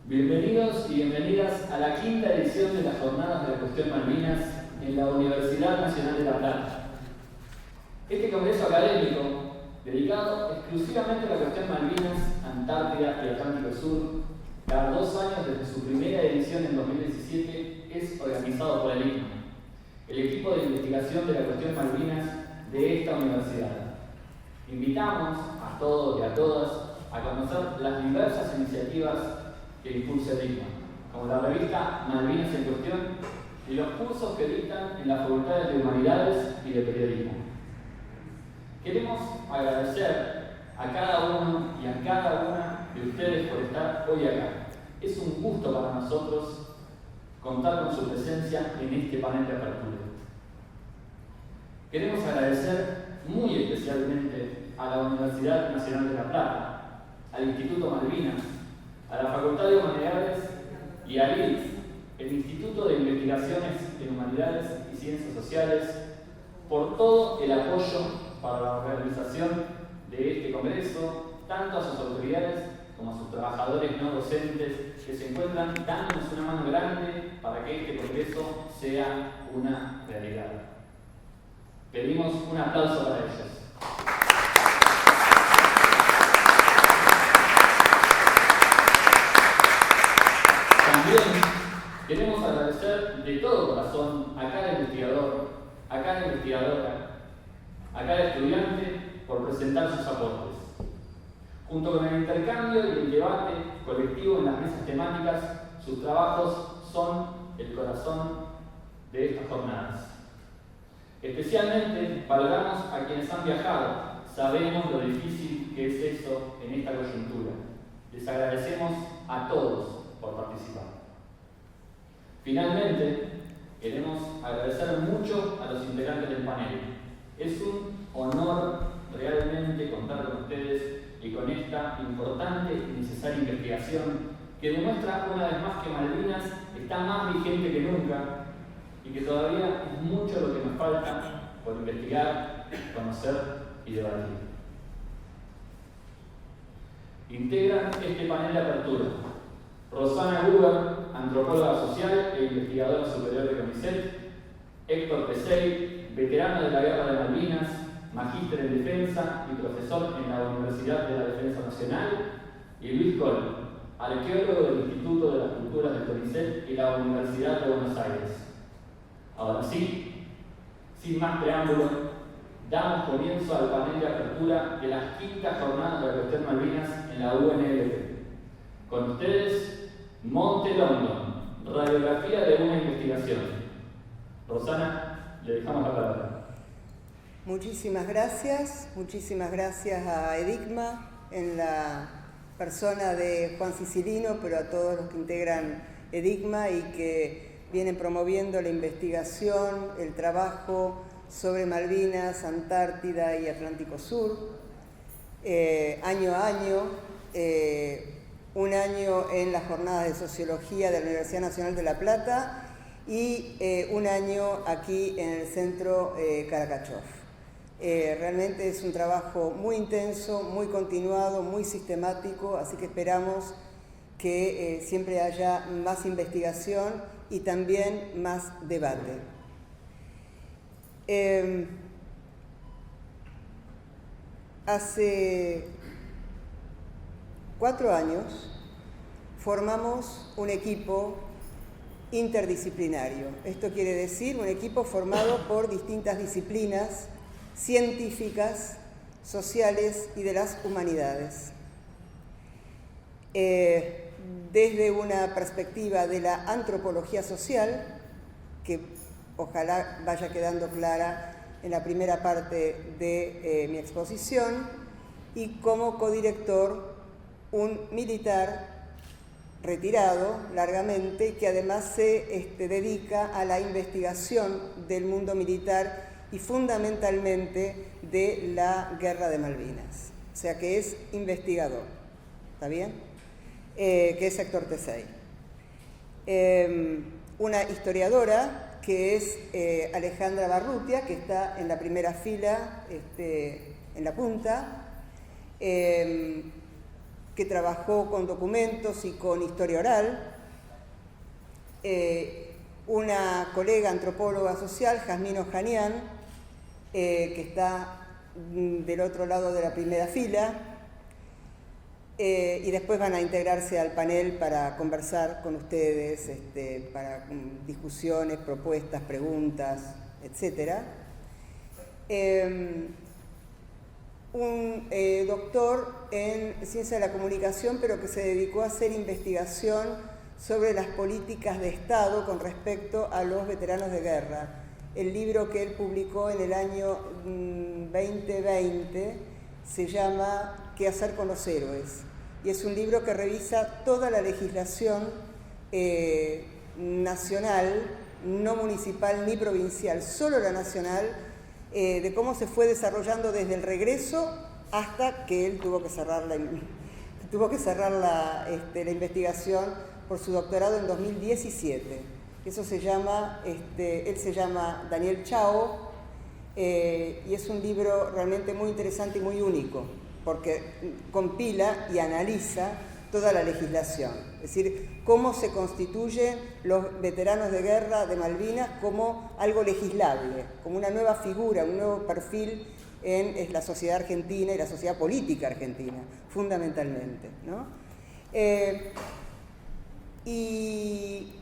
Bienvenidos y bienvenidas a la quinta edición de las Jornadas de la Cuestión Malvinas en la Universidad Nacional de La Plata. Este congreso académico, dedicado exclusivamente a la cuestión Malvinas, Antártida y Atlántico Sur, cada 2 años desde su primera edición en 2017, es organizado por el ICMA, el equipo de investigación de la cuestión Malvinas de esta universidad. Invitamos a todos y a todas a conocer las diversas iniciativas que impulsa el ICMA, como la revista Malvinas en Cuestión y los cursos que dictan en las facultades de Humanidades y de Periodismo. Queremos agradecer a cada uno y a cada una de ustedes por estar hoy acá. Es un gusto para nosotros contar con su presencia en este panel de apertura. Queremos agradecer muy especialmente a la Universidad Nacional de La Plata, al Instituto Malvinas, a la Facultad de Humanidades y al ILS, el Instituto de Investigaciones en Humanidades y Ciencias Sociales, por todo el apoyo para la organización de este congreso, tanto a sus autoridades como a sus trabajadores no docentes que se encuentran dándonos una mano grande para que este congreso sea una realidad. Pedimos un aplauso para ellos. También queremos agradecer de todo corazón a cada investigador, a cada investigadora, a cada estudiante por presentar sus aportes. Junto con el intercambio y el debate colectivo en las mesas temáticas, sus trabajos son el corazón de estas jornadas. Especialmente valoramos a quienes han viajado. Sabemos lo difícil que es eso en esta coyuntura. Les agradecemos a todos por participar. Finalmente, queremos agradecer mucho a los integrantes del panel. Es un honor realmente contar con ustedes y con esta importante y necesaria investigación que demuestra una vez más que Malvinas está más vigente que nunca y que todavía es mucho lo que nos falta por investigar, conocer y debatir. Integran este panel de apertura Rosana Guber, antropóloga social e investigadora superior de CONICET; Héctor Pesey, veterano de la Guerra de Malvinas, magíster en defensa y profesor en la Universidad de la Defensa Nacional; y Luis Coll, arqueólogo del Instituto de las Culturas del CONICET y la Universidad de Buenos Aires. Ahora sí, sin más preámbulo, damos comienzo al panel de apertura de las quintas jornadas de la cuestión Malvinas en la UNLP. Con ustedes, Monte London, radiografía de una investigación. Rosana, le dejamos la palabra. Muchísimas gracias a EDICMA en la persona de Juan Sicilino, pero a todos los que integran EDICMA y que vienen promoviendo la investigación, el trabajo sobre Malvinas, Antártida y Atlántico Sur, año a año. Un año en las jornadas de Sociología de la Universidad Nacional de La Plata y un año aquí en el Centro Karakachov. Realmente es un trabajo muy intenso, muy continuado, muy sistemático, así que esperamos que siempre haya más investigación y también más debate. Hace 4 años formamos un equipo interdisciplinario. Esto quiere decir un equipo formado por distintas disciplinas científicas, sociales y de las humanidades. Desde una perspectiva de la antropología social, que ojalá vaya quedando clara en la primera parte de mi exposición, y como codirector un militar retirado largamente que además se dedica a la investigación del mundo militar y fundamentalmente de la Guerra de Malvinas. O sea que es investigador, ¿está bien? Que es Héctor Pesey. Una historiadora que es Alejandra Barrutia, que está en la primera fila, en la punta. que trabajó con documentos y con historia oral. Una colega antropóloga social, Jazmín Ojanian, que está del otro lado de la primera fila, y después van a integrarse al panel para conversar con ustedes, para discusiones, propuestas, preguntas, etc. Un doctor en ciencia de la comunicación, pero que se dedicó a hacer investigación sobre las políticas de Estado con respecto a los veteranos de guerra. El libro que él publicó en el año 2020 se llama ¿Qué hacer con los héroes? Y es un libro que revisa toda la legislación nacional, no municipal ni provincial, solo la nacional, de cómo se fue desarrollando desde el regreso hasta que él tuvo que cerrar la investigación por su doctorado en 2017. Eso se llama, él se llama Daniel Chao, y es un libro realmente muy interesante y muy único, porque compila y analiza toda la legislación, es decir, cómo se constituyen los veteranos de guerra de Malvinas como algo legislable, como una nueva figura, un nuevo perfil en la sociedad argentina y la sociedad política argentina, fundamentalmente, ¿no? Y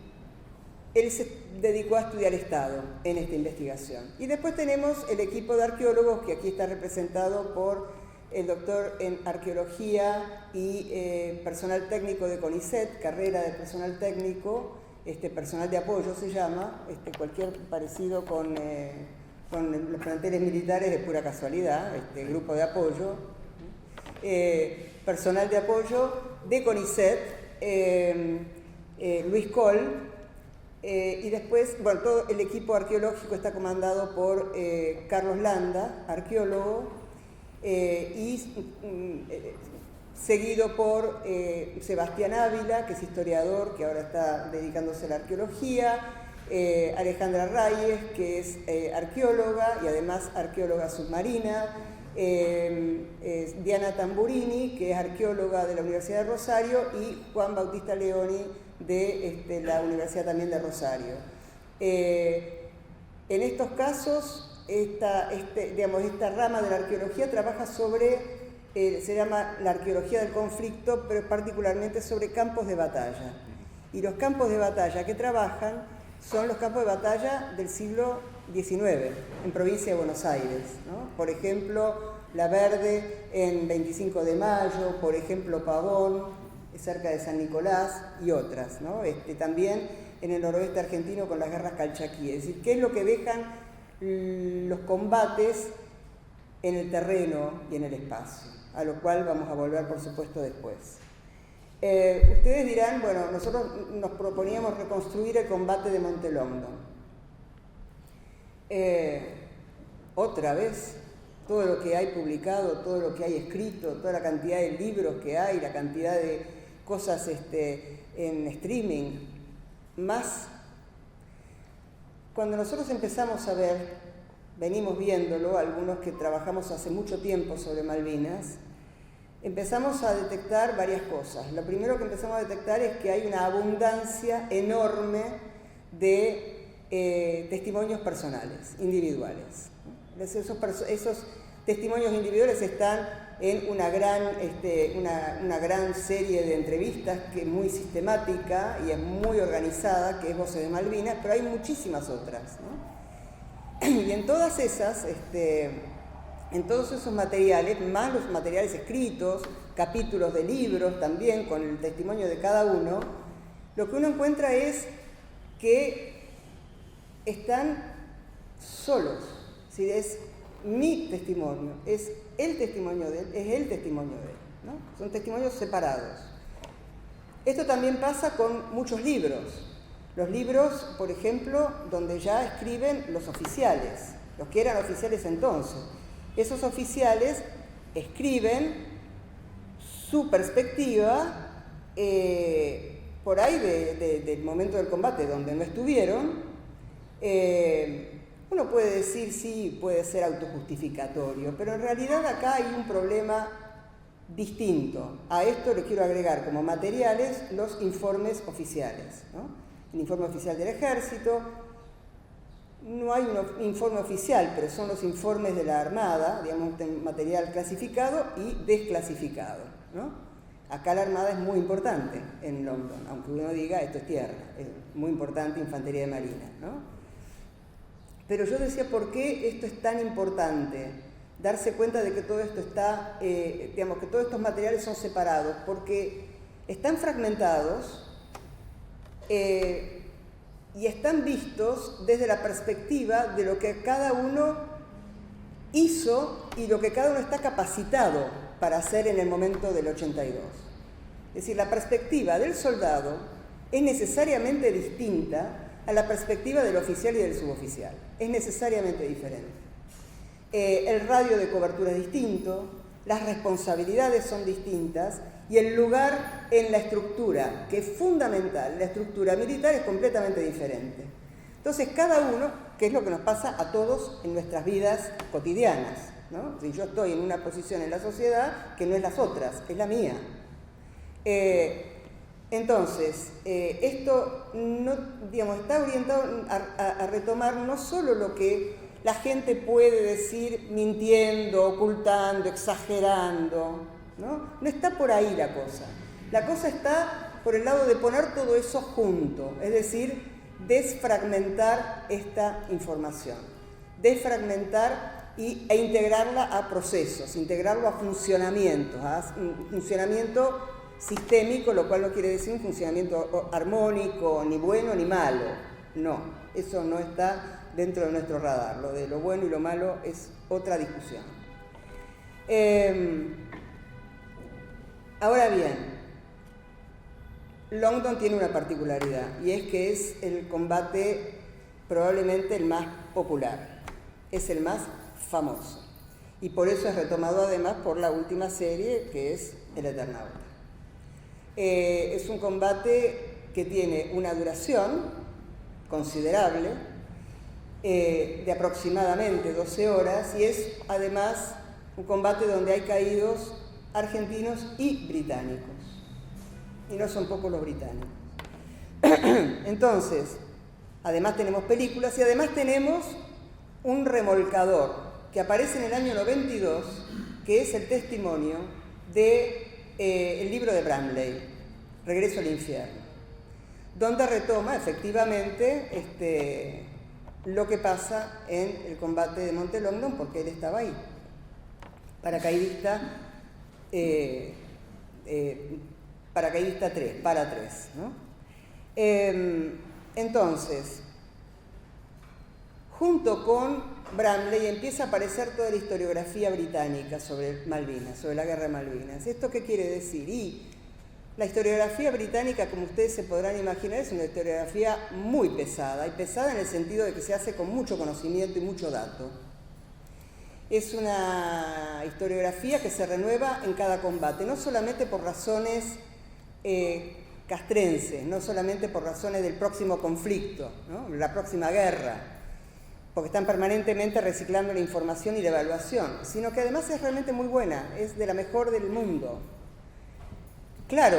él se dedicó a estudiar Estado en esta investigación. Y después tenemos el equipo de arqueólogos, que aquí está representado por el doctor en arqueología y personal técnico de CONICET, carrera de personal técnico, personal de apoyo se llama, cualquier parecido con los planteles militares es pura casualidad, grupo de apoyo, personal de apoyo de CONICET, Luis Coll, y después, bueno, todo el equipo arqueológico está comandado por Carlos Landa, arqueólogo, seguido por Sebastián Ávila, que es historiador, que ahora está dedicándose a la arqueología, Alejandra Reyes, que es arqueóloga y además arqueóloga submarina, Diana Tamburini, que es arqueóloga de la Universidad de Rosario, y Juan Bautista Leoni, de la Universidad también de Rosario. En estos casos, esta rama de la arqueología trabaja sobre, se llama la arqueología del conflicto, pero particularmente sobre campos de batalla. Y los campos de batalla que trabajan son los campos de batalla del siglo XIX, en provincia de Buenos Aires, ¿no? Por ejemplo, La Verde en 25 de Mayo, por ejemplo, Pavón, cerca de San Nicolás, y otras, ¿no? También en el noroeste argentino con las guerras calchaquíes. Es decir, qué es lo que dejan los combates en el terreno y en el espacio, a lo cual vamos a volver, por supuesto, después. Ustedes dirán, bueno, nosotros nos proponíamos reconstruir el combate de Montelongo. Otra vez, todo lo que hay publicado, todo lo que hay escrito, toda la cantidad de libros que hay, la cantidad de cosas en streaming, más. Cuando nosotros empezamos a ver, venimos viéndolo, algunos que trabajamos hace mucho tiempo sobre Malvinas, empezamos a detectar varias cosas. Lo primero que empezamos a detectar es que hay una abundancia enorme de testimonios personales, individuales. Esos testimonios individuales están en una gran serie de entrevistas que es muy sistemática y es muy organizada, que es Voces de Malvinas, pero hay muchísimas otras, ¿no? Y en todas esas, en todos esos materiales, más los materiales escritos, capítulos de libros también, con el testimonio de cada uno, lo que uno encuentra es que están solos. Es decir, es mi testimonio, es el testimonio de él, es el testimonio de él, ¿no? Son testimonios separados. Esto también pasa con muchos libros. Los libros, por ejemplo, donde ya escriben los oficiales, los que eran oficiales entonces. Esos oficiales escriben su perspectiva por ahí del momento del combate donde no estuvieron. Uno puede decir, sí, puede ser autojustificatorio, pero en realidad acá hay un problema Distinto a esto le quiero agregar como materiales los informes oficiales, ¿no? El informe oficial del Ejército, no hay un informe oficial, pero son los informes de la Armada, digamos, material clasificado y desclasificado, ¿no? Acá la Armada es muy importante en London, aunque uno diga esto es tierra, es muy importante Infantería de Marina, ¿no? Pero yo decía, ¿por qué esto es tan importante? Darse cuenta de que todo esto está, digamos, que todos estos materiales son separados, porque están fragmentados y están vistos desde la perspectiva de lo que cada uno hizo y lo que cada uno está capacitado para hacer en el momento del 82. Es decir, la perspectiva del soldado es necesariamente distinta a la perspectiva del oficial y del suboficial. Es necesariamente diferente. El radio de cobertura es distinto, las responsabilidades son distintas y el lugar en la estructura, que es fundamental, la estructura militar, es completamente diferente. Entonces, cada uno, que es lo que nos pasa a todos en nuestras vidas cotidianas, ¿no? Si yo estoy en una posición en la sociedad que no es las otras, es la mía. Entonces, esto no, digamos, está orientado a retomar no solo lo que la gente puede decir mintiendo, ocultando, exagerando, ¿no? No está por ahí la cosa. La cosa está por el lado de poner todo eso junto, es decir, desfragmentar esta información, desfragmentar e integrarla a procesos, integrarlo a funcionamientos, a un funcionamiento sistémico, lo cual no quiere decir un funcionamiento armónico, ni bueno ni malo. No, eso no está dentro de nuestro radar. Lo de lo bueno y lo malo es otra discusión. Ahora bien, London tiene una particularidad, y es que es el combate probablemente el más popular, es el más famoso, y por eso es retomado además por la última serie, que es El Eternauta. Es un combate que tiene una duración considerable, de aproximadamente 12 horas, y es además un combate donde hay caídos argentinos y británicos, y no son pocos los británicos. Entonces, además tenemos películas y además tenemos un remolcador que aparece en el año 92, que es el testimonio de el libro de Bramley, Regreso al infierno, donde retoma efectivamente lo que pasa en el combate de Monte Longdon, porque él estaba ahí, paracaidista 3, para 3, ¿no? Entonces, junto con Bramley empieza a aparecer toda la historiografía británica sobre Malvinas, sobre la guerra de Malvinas. ¿Esto qué quiere decir? Y la historiografía británica, como ustedes se podrán imaginar, es una historiografía muy pesada, y pesada en el sentido de que se hace con mucho conocimiento y mucho dato. Es una historiografía que se renueva en cada combate, no solamente por razones castrenses, no solamente por razones del próximo conflicto, ¿no? La próxima guerra, porque están permanentemente reciclando la información y la evaluación, sino que además es realmente muy buena, es de la mejor del mundo. Claro,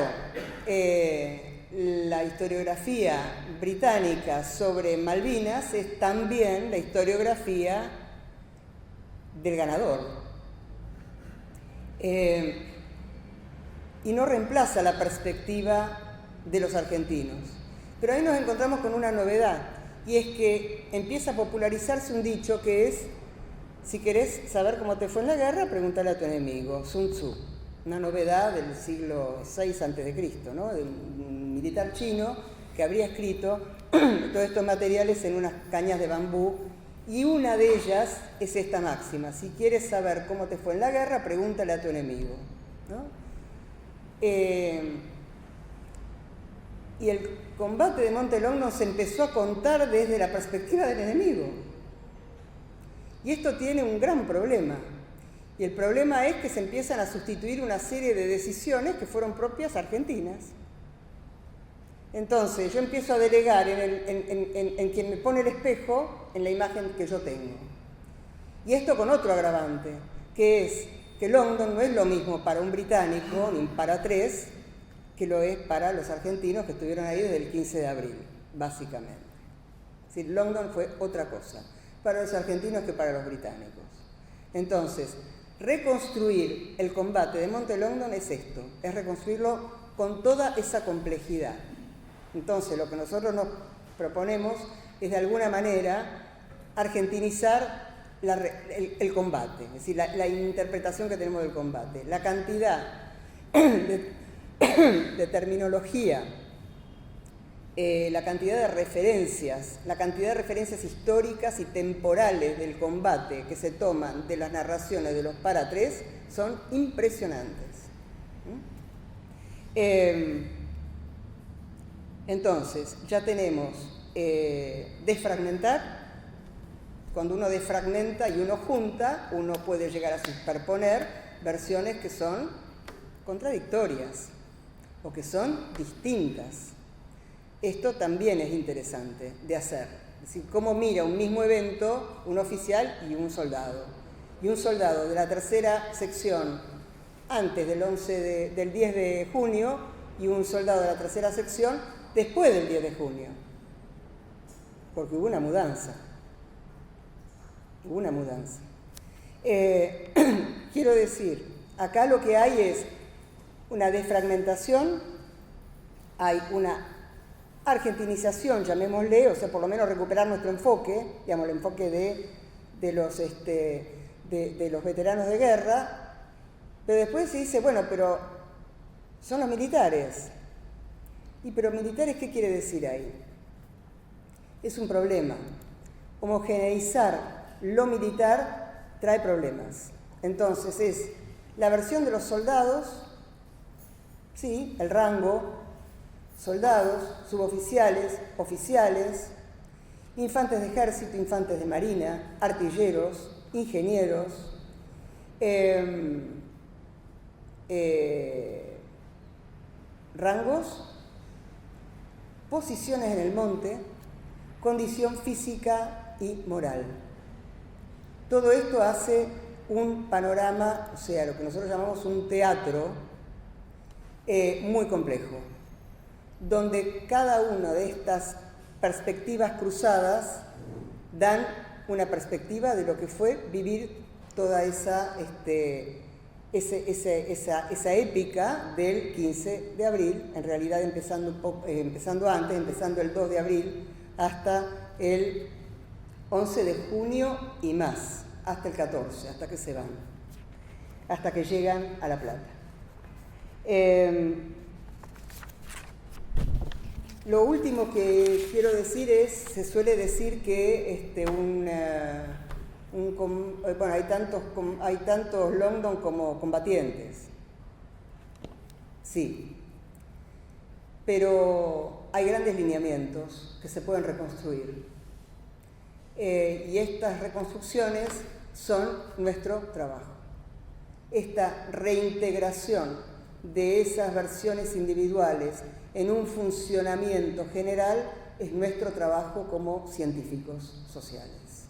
la historiografía británica sobre Malvinas es también la historiografía del ganador. Y no reemplaza la perspectiva de los argentinos. Pero ahí nos encontramos con una novedad, y es que empieza a popularizarse un dicho que es: si querés saber cómo te fue en la guerra, pregúntale a tu enemigo, Sun Tzu. Una novedad del siglo VI a.C., ¿no? De un militar chino que habría escrito todos estos materiales en unas cañas de bambú, y una de ellas es esta máxima: si quieres saber cómo te fue en la guerra, pregúntale a tu enemigo, ¿no? Y el combate de Monte Longdon se empezó a contar desde la perspectiva del enemigo. Y esto tiene un gran problema. Y el problema es que se empiezan a sustituir una serie de decisiones que fueron propias argentinas. Entonces, yo empiezo a delegar en quien me pone el espejo en la imagen que yo tengo. Y esto con otro agravante, que es que Longdon no es lo mismo para un británico ni para tres que lo es para los argentinos que estuvieron ahí desde el 15 de abril, básicamente. Es decir, Longdon fue otra cosa para los argentinos que para los británicos. Entonces, reconstruir el combate de Monte Longdon es esto, es reconstruirlo con toda esa complejidad. Entonces, lo que nosotros nos proponemos es de alguna manera argentinizar el combate, es decir, la interpretación que tenemos del combate, la cantidad de terminología, la cantidad de referencias, la cantidad de referencias históricas y temporales del combate que se toman de las narraciones de los para tres son impresionantes. Entonces, ya tenemos desfragmentar. Cuando uno desfragmenta y uno junta, uno puede llegar a superponer versiones que son contradictorias o que son distintas. Esto también es interesante de hacer. Es decir, cómo mira un mismo evento un oficial y un soldado. Y un soldado de la tercera sección antes del 10 de junio y un soldado de la tercera sección después del 10 de junio. Porque hubo una mudanza. Hubo una mudanza. Quiero decir, acá lo que hay es una desfragmentación, hay una argentinización, llamémosle, o sea, por lo menos recuperar nuestro enfoque, digamos, el enfoque de los veteranos de guerra, pero después se dice, bueno, pero son los militares. ¿Y pero militares qué quiere decir ahí? Es un problema. Homogeneizar lo militar trae problemas. Entonces es la versión de los soldados, sí, el rango, soldados, suboficiales, oficiales, infantes de ejército, infantes de marina, artilleros, ingenieros, rangos, posiciones en el monte, condición física y moral. Todo esto hace un panorama, o sea, lo que nosotros llamamos un teatro muy complejo, donde cada una de estas perspectivas cruzadas dan una perspectiva de lo que fue vivir toda esa épica del 15 de abril, en realidad empezando antes, empezando el 2 de abril hasta el 11 de junio y más, hasta el 14, hasta que se van, hasta que llegan a La Plata. Lo último que quiero decir es, se suele decir que hay tantos Longdon como combatientes. Sí, pero hay grandes lineamientos que se pueden reconstruir. Y estas reconstrucciones son nuestro trabajo. Esta reintegración de esas versiones individuales en un funcionamiento general es nuestro trabajo como científicos sociales.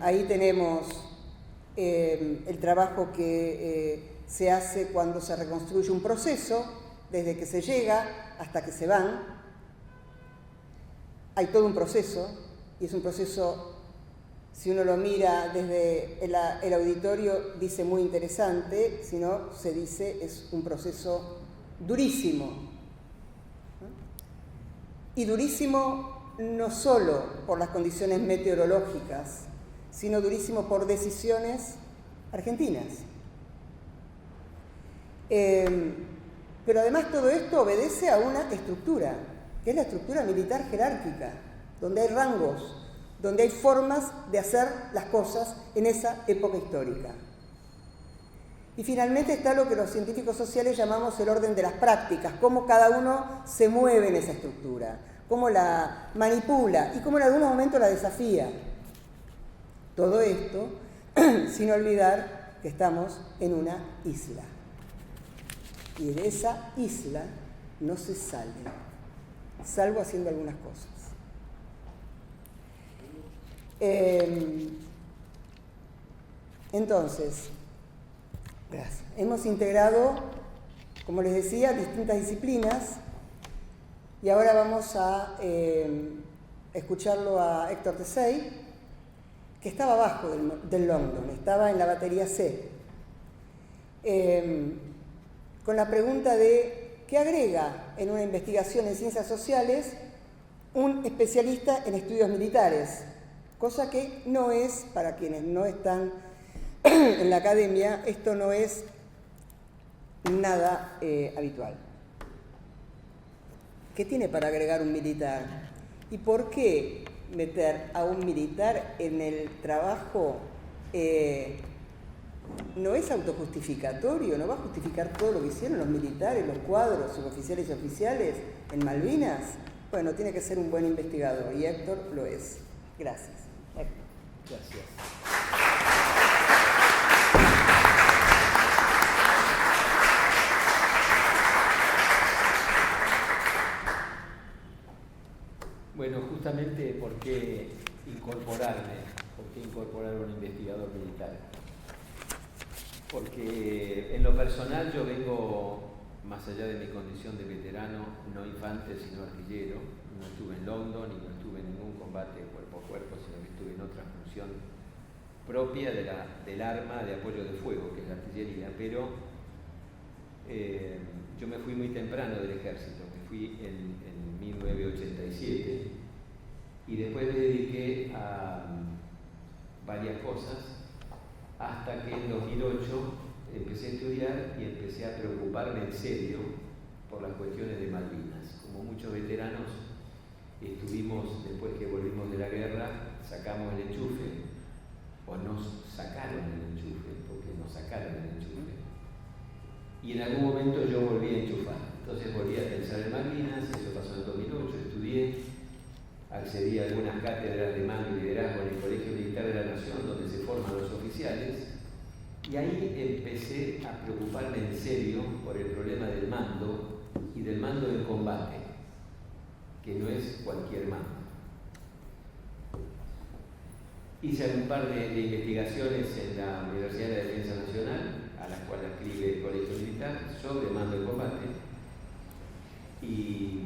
Ahí tenemos el trabajo que se hace cuando se reconstruye un proceso, desde que se llega hasta que se van. Hay todo un proceso, y es un proceso, si uno lo mira desde el auditorio, dice muy interesante, si no, se dice es un proceso durísimo. Y durísimo no solo por las condiciones meteorológicas, sino durísimo por decisiones argentinas. Pero además todo esto obedece a una estructura, que es la estructura militar jerárquica, donde hay rangos, donde hay formas de hacer las cosas en esa época histórica. Y finalmente está lo que los científicos sociales llamamos el orden de las prácticas, cómo cada uno se mueve en esa estructura, cómo la manipula y cómo en algún momento la desafía. Todo esto sin olvidar que estamos en una isla. Y de esa isla no se sale, salvo haciendo algunas cosas. Entonces, Gracias. Hemos integrado, como les decía, distintas disciplinas y ahora vamos a escucharlo a Héctor Tesey, que estaba abajo del Longdon, estaba en la batería C, con la pregunta de ¿qué agrega en una investigación en ciencias sociales un especialista en estudios militares? Cosa que no es, para quienes no están en la academia, esto no es nada habitual. ¿Qué tiene para agregar un militar? ¿Y por qué meter a un militar en el trabajo no es autojustificatorio? ¿No va a justificar todo lo que hicieron los militares, los cuadros, suboficiales y oficiales en Malvinas? Bueno, tiene que ser un buen investigador y Héctor lo es. Gracias. Héctor. Gracias. Bueno, justamente ¿por qué incorporar a un investigador militar? Porque en lo personal yo vengo, más allá de mi condición de veterano, no infante sino artillero, no estuve en Longdon y no estuve en ningún combate cuerpo a cuerpo, sino que estuve en otra función propia del arma de apoyo de fuego, que es la artillería, pero yo me fui muy temprano del ejército, me fui en 1987 y después me dediqué a varias cosas hasta que en 2008 empecé a estudiar y empecé a preocuparme en serio por las cuestiones de Malvinas. Como muchos veteranos estuvimos, después que volvimos de la guerra, sacamos el enchufe, o nos sacaron el enchufe, porque nos sacaron el enchufe. Y en algún momento yo volví a enchufar. Entonces volví a pensar en Malvinas, eso pasó en 2008, estudié, accedí a algunas cátedras de mando y liderazgo en el Colegio Militar de la Nación, donde se forman los oficiales, y ahí empecé a preocuparme en serio por el problema del mando y del mando en combate, que no es cualquier mando. Hice un par de investigaciones en la Universidad de la Defensa Nacional, a las cuales escribe el Colegio Militar, sobre mando en combate, y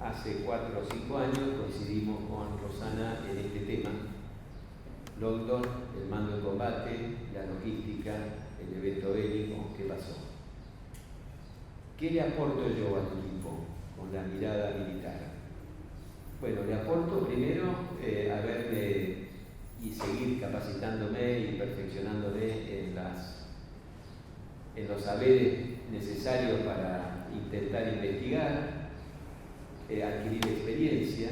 hace 4 o 5 años coincidimos con Rosana en este tema. Longdon, el mando en combate, la logística, el evento bélico, ¿qué pasó? ¿Qué le aporto yo al equipo con la mirada militar? Bueno, le aporto primero haberme y seguir capacitándome y perfeccionándome en los saberes necesarios para intentar investigar, adquirir experiencia,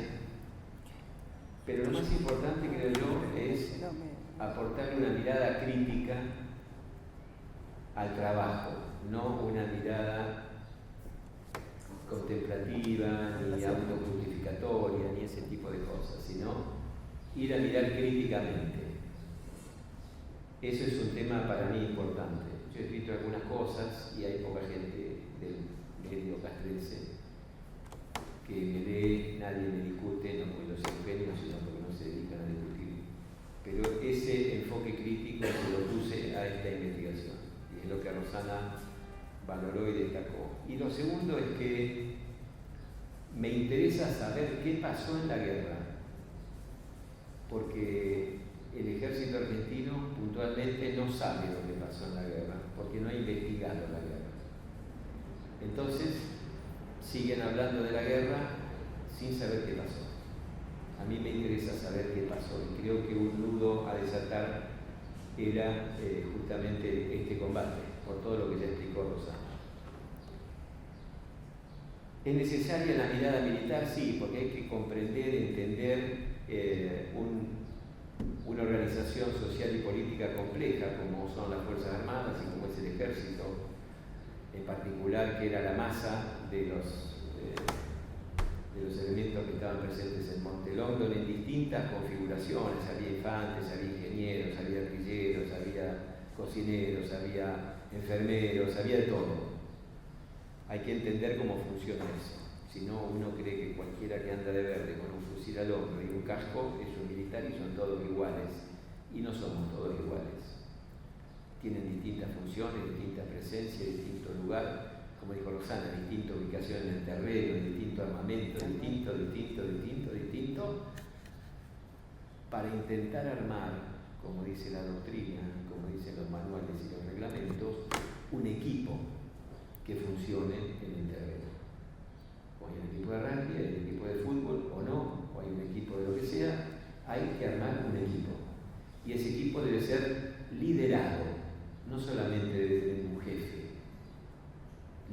pero lo más importante, creo yo, es aportarle una mirada crítica al trabajo, no una mirada contemplativa, ni autojustificatoria, ni ese tipo de cosas, sino ir a mirar críticamente. Eso es un tema para mí importante. Yo he escrito algunas cosas y hay poca gente del medio castrense que me lee, nadie me discute, no porque los ingenuos, sino porque no se dedican a discutir. Pero ese enfoque crítico se lo puse a esta investigación y es lo que Rosana valoró y destacó. Y lo segundo es que me interesa saber qué pasó en la guerra, porque el ejército argentino puntualmente no sabe lo que pasó en la guerra, porque no ha investigado la guerra. Entonces, siguen hablando de la guerra sin saber qué pasó. A mí me interesa saber qué pasó y creo que un nudo a desatar era justamente este combate, por todo lo que ya explicó Rosana. ¿Es necesaria la mirada militar? Sí, porque hay que comprender, entender una organización social y política compleja como son las Fuerzas Armadas y como es el Ejército, en particular, que era la masa de los elementos que estaban presentes en Monte Longdon en distintas configuraciones. Había infantes, había ingenieros, había artilleros, había cocineros, había enfermeros, había de todo. Hay que entender cómo funciona eso. Si no, uno cree que cualquiera que anda de verde con un fusil al hombro y un casco es un militar y son todos iguales. Y no somos todos iguales. Tienen distintas funciones, distintas presencias, distinto lugar, como dijo Rosana, distinta ubicación en el terreno, distinto armamento, distinto, para intentar armar, como dice la doctrina, como dicen los manuales y los reglamentos, un equipo que funcione en el terreno. O hay un equipo de rugby, hay un equipo de fútbol, o no, o hay un equipo de lo que sea, hay que armar un equipo. Y ese equipo debe ser liderado, no solamente debe tener un jefe.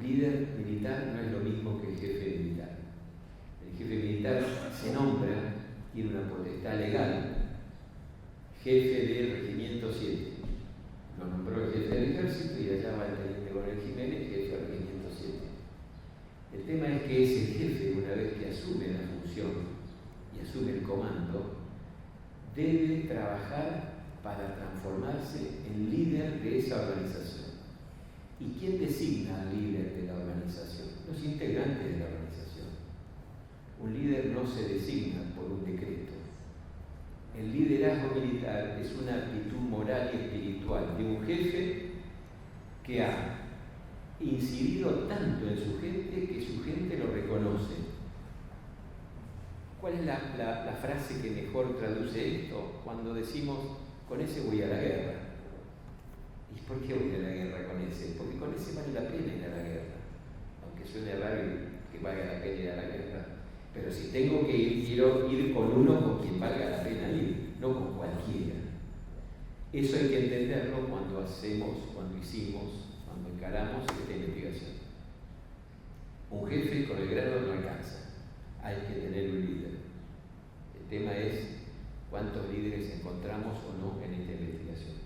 Líder militar no es lo mismo que el jefe militar. El jefe militar se nombra, tiene una potestad legal, jefe del Regimiento 7. Lo nombró el jefe del ejército y allá va el teniente coronel Jiménez, jefe del Regimiento 7. El tema es que ese jefe, una vez que asume la función y asume el comando, debe trabajar para transformarse en líder de esa organización. ¿Y quién designa al líder de la organización? Los integrantes de la organización. Un líder no se designa por un decreto. El liderazgo militar es una actitud moral y espiritual de un jefe que ha incidido tanto en su gente que su gente lo reconoce. ¿Cuál es la frase que mejor traduce esto? Cuando decimos, con ese voy a la guerra. ¿Y por qué voy a la guerra con ese? Porque con ese vale la pena ir a la guerra. Aunque suene raro que valga la pena ir a la guerra. Pero si tengo que ir, quiero ir con uno con quien valga la pena ir, no con cualquiera. Eso hay que entenderlo cuando encaramos esta investigación. Un jefe con el grado no alcanza, hay que tener un líder. El tema es cuántos líderes encontramos o no en esta investigación.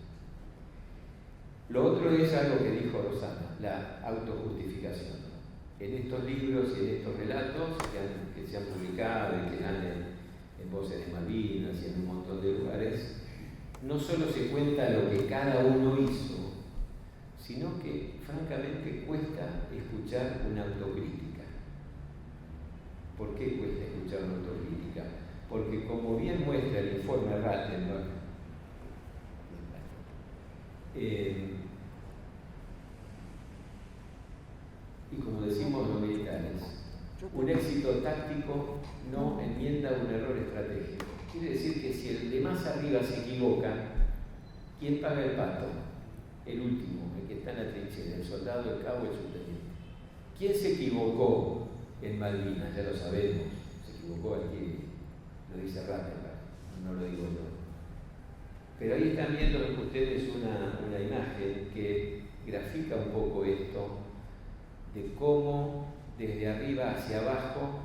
Lo otro es algo que dijo Rosana, la autojustificación. En estos libros y en estos relatos que se han publicado y que están en Voces de Malvinas y en un montón de lugares, no solo se cuenta lo que cada uno hizo, sino que francamente cuesta escuchar una autocrítica. ¿Por qué cuesta escuchar una autocrítica? Porque como bien muestra el informe Rattenberg, y como decimos los militares, un éxito táctico no enmienda un error estratégico. Quiere decir que si el de más arriba se equivoca, ¿quién paga el pato? El último, el que está en la trinchera, el soldado, el cabo, el subteniente. ¿Quién se equivocó en Malvinas? Ya lo sabemos, se equivocó aquí, lo dice Rattenberg, no lo digo yo. Pero ahí están viendo ustedes una imagen que grafica un poco esto, de cómo desde arriba hacia abajo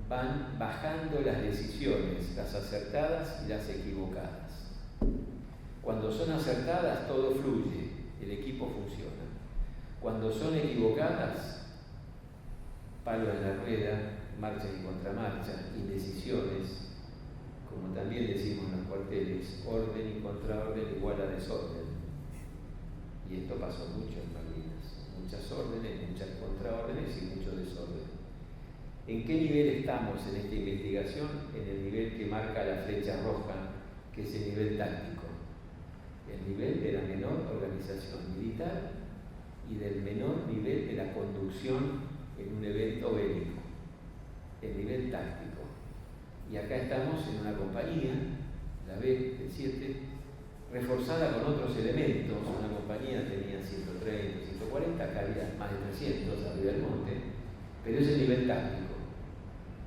van bajando las decisiones, las acertadas y las equivocadas. Cuando son acertadas todo fluye, el equipo funciona. Cuando son equivocadas, palo en la rueda, marcha y contramarcha, indecisiones, como también decimos en los cuarteles, orden y contraorden igual a desorden. Y esto pasó mucho en Malvinas. Muchas órdenes, muchas contraórdenes y mucho desorden. ¿En qué nivel estamos en esta investigación? En el nivel que marca la flecha roja, que es el nivel táctico. El nivel de la menor organización militar y del menor nivel de la conducción en un evento bélico. El nivel táctico. Y acá estamos en una compañía, la B, el 7, reforzada con otros elementos. Una compañía tenía 130, 140, acá había más de 300 arriba del monte, pero es el nivel táctico.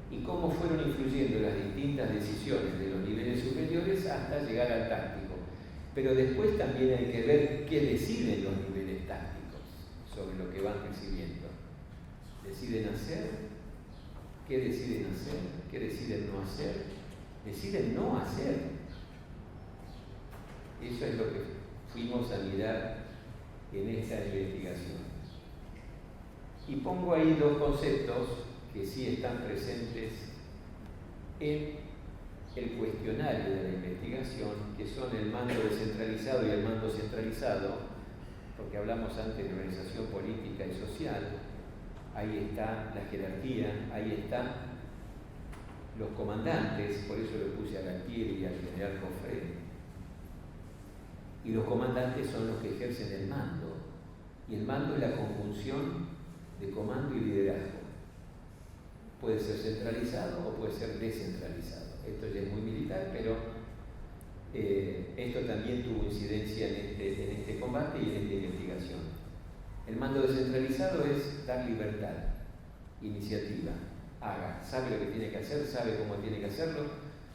Y cómo fueron influyendo las distintas decisiones de los niveles superiores hasta llegar al táctico. Pero después también hay que ver qué deciden los niveles tácticos sobre lo que van recibiendo. ¿Deciden hacer? ¿Qué deciden hacer? ¿Qué deciden no hacer? Deciden no hacer. Eso es lo que fuimos a mirar en esta investigación. Y pongo ahí dos conceptos que sí están presentes en el cuestionario de la investigación, que son el mando descentralizado y el mando centralizado, porque hablamos antes de organización política y social. Ahí está la jerarquía, ahí están los comandantes, por eso le puse a Galtieri y al general Joffre. y los comandantes son los que ejercen el mando. Y el mando es la conjunción de comando y liderazgo. Puede ser centralizado o puede ser descentralizado. Esto ya es muy militar, pero esto también tuvo incidencia en este combate y en esta investigación. El mando descentralizado es dar libertad, iniciativa, haga, sabe lo que tiene que hacer, sabe cómo tiene que hacerlo,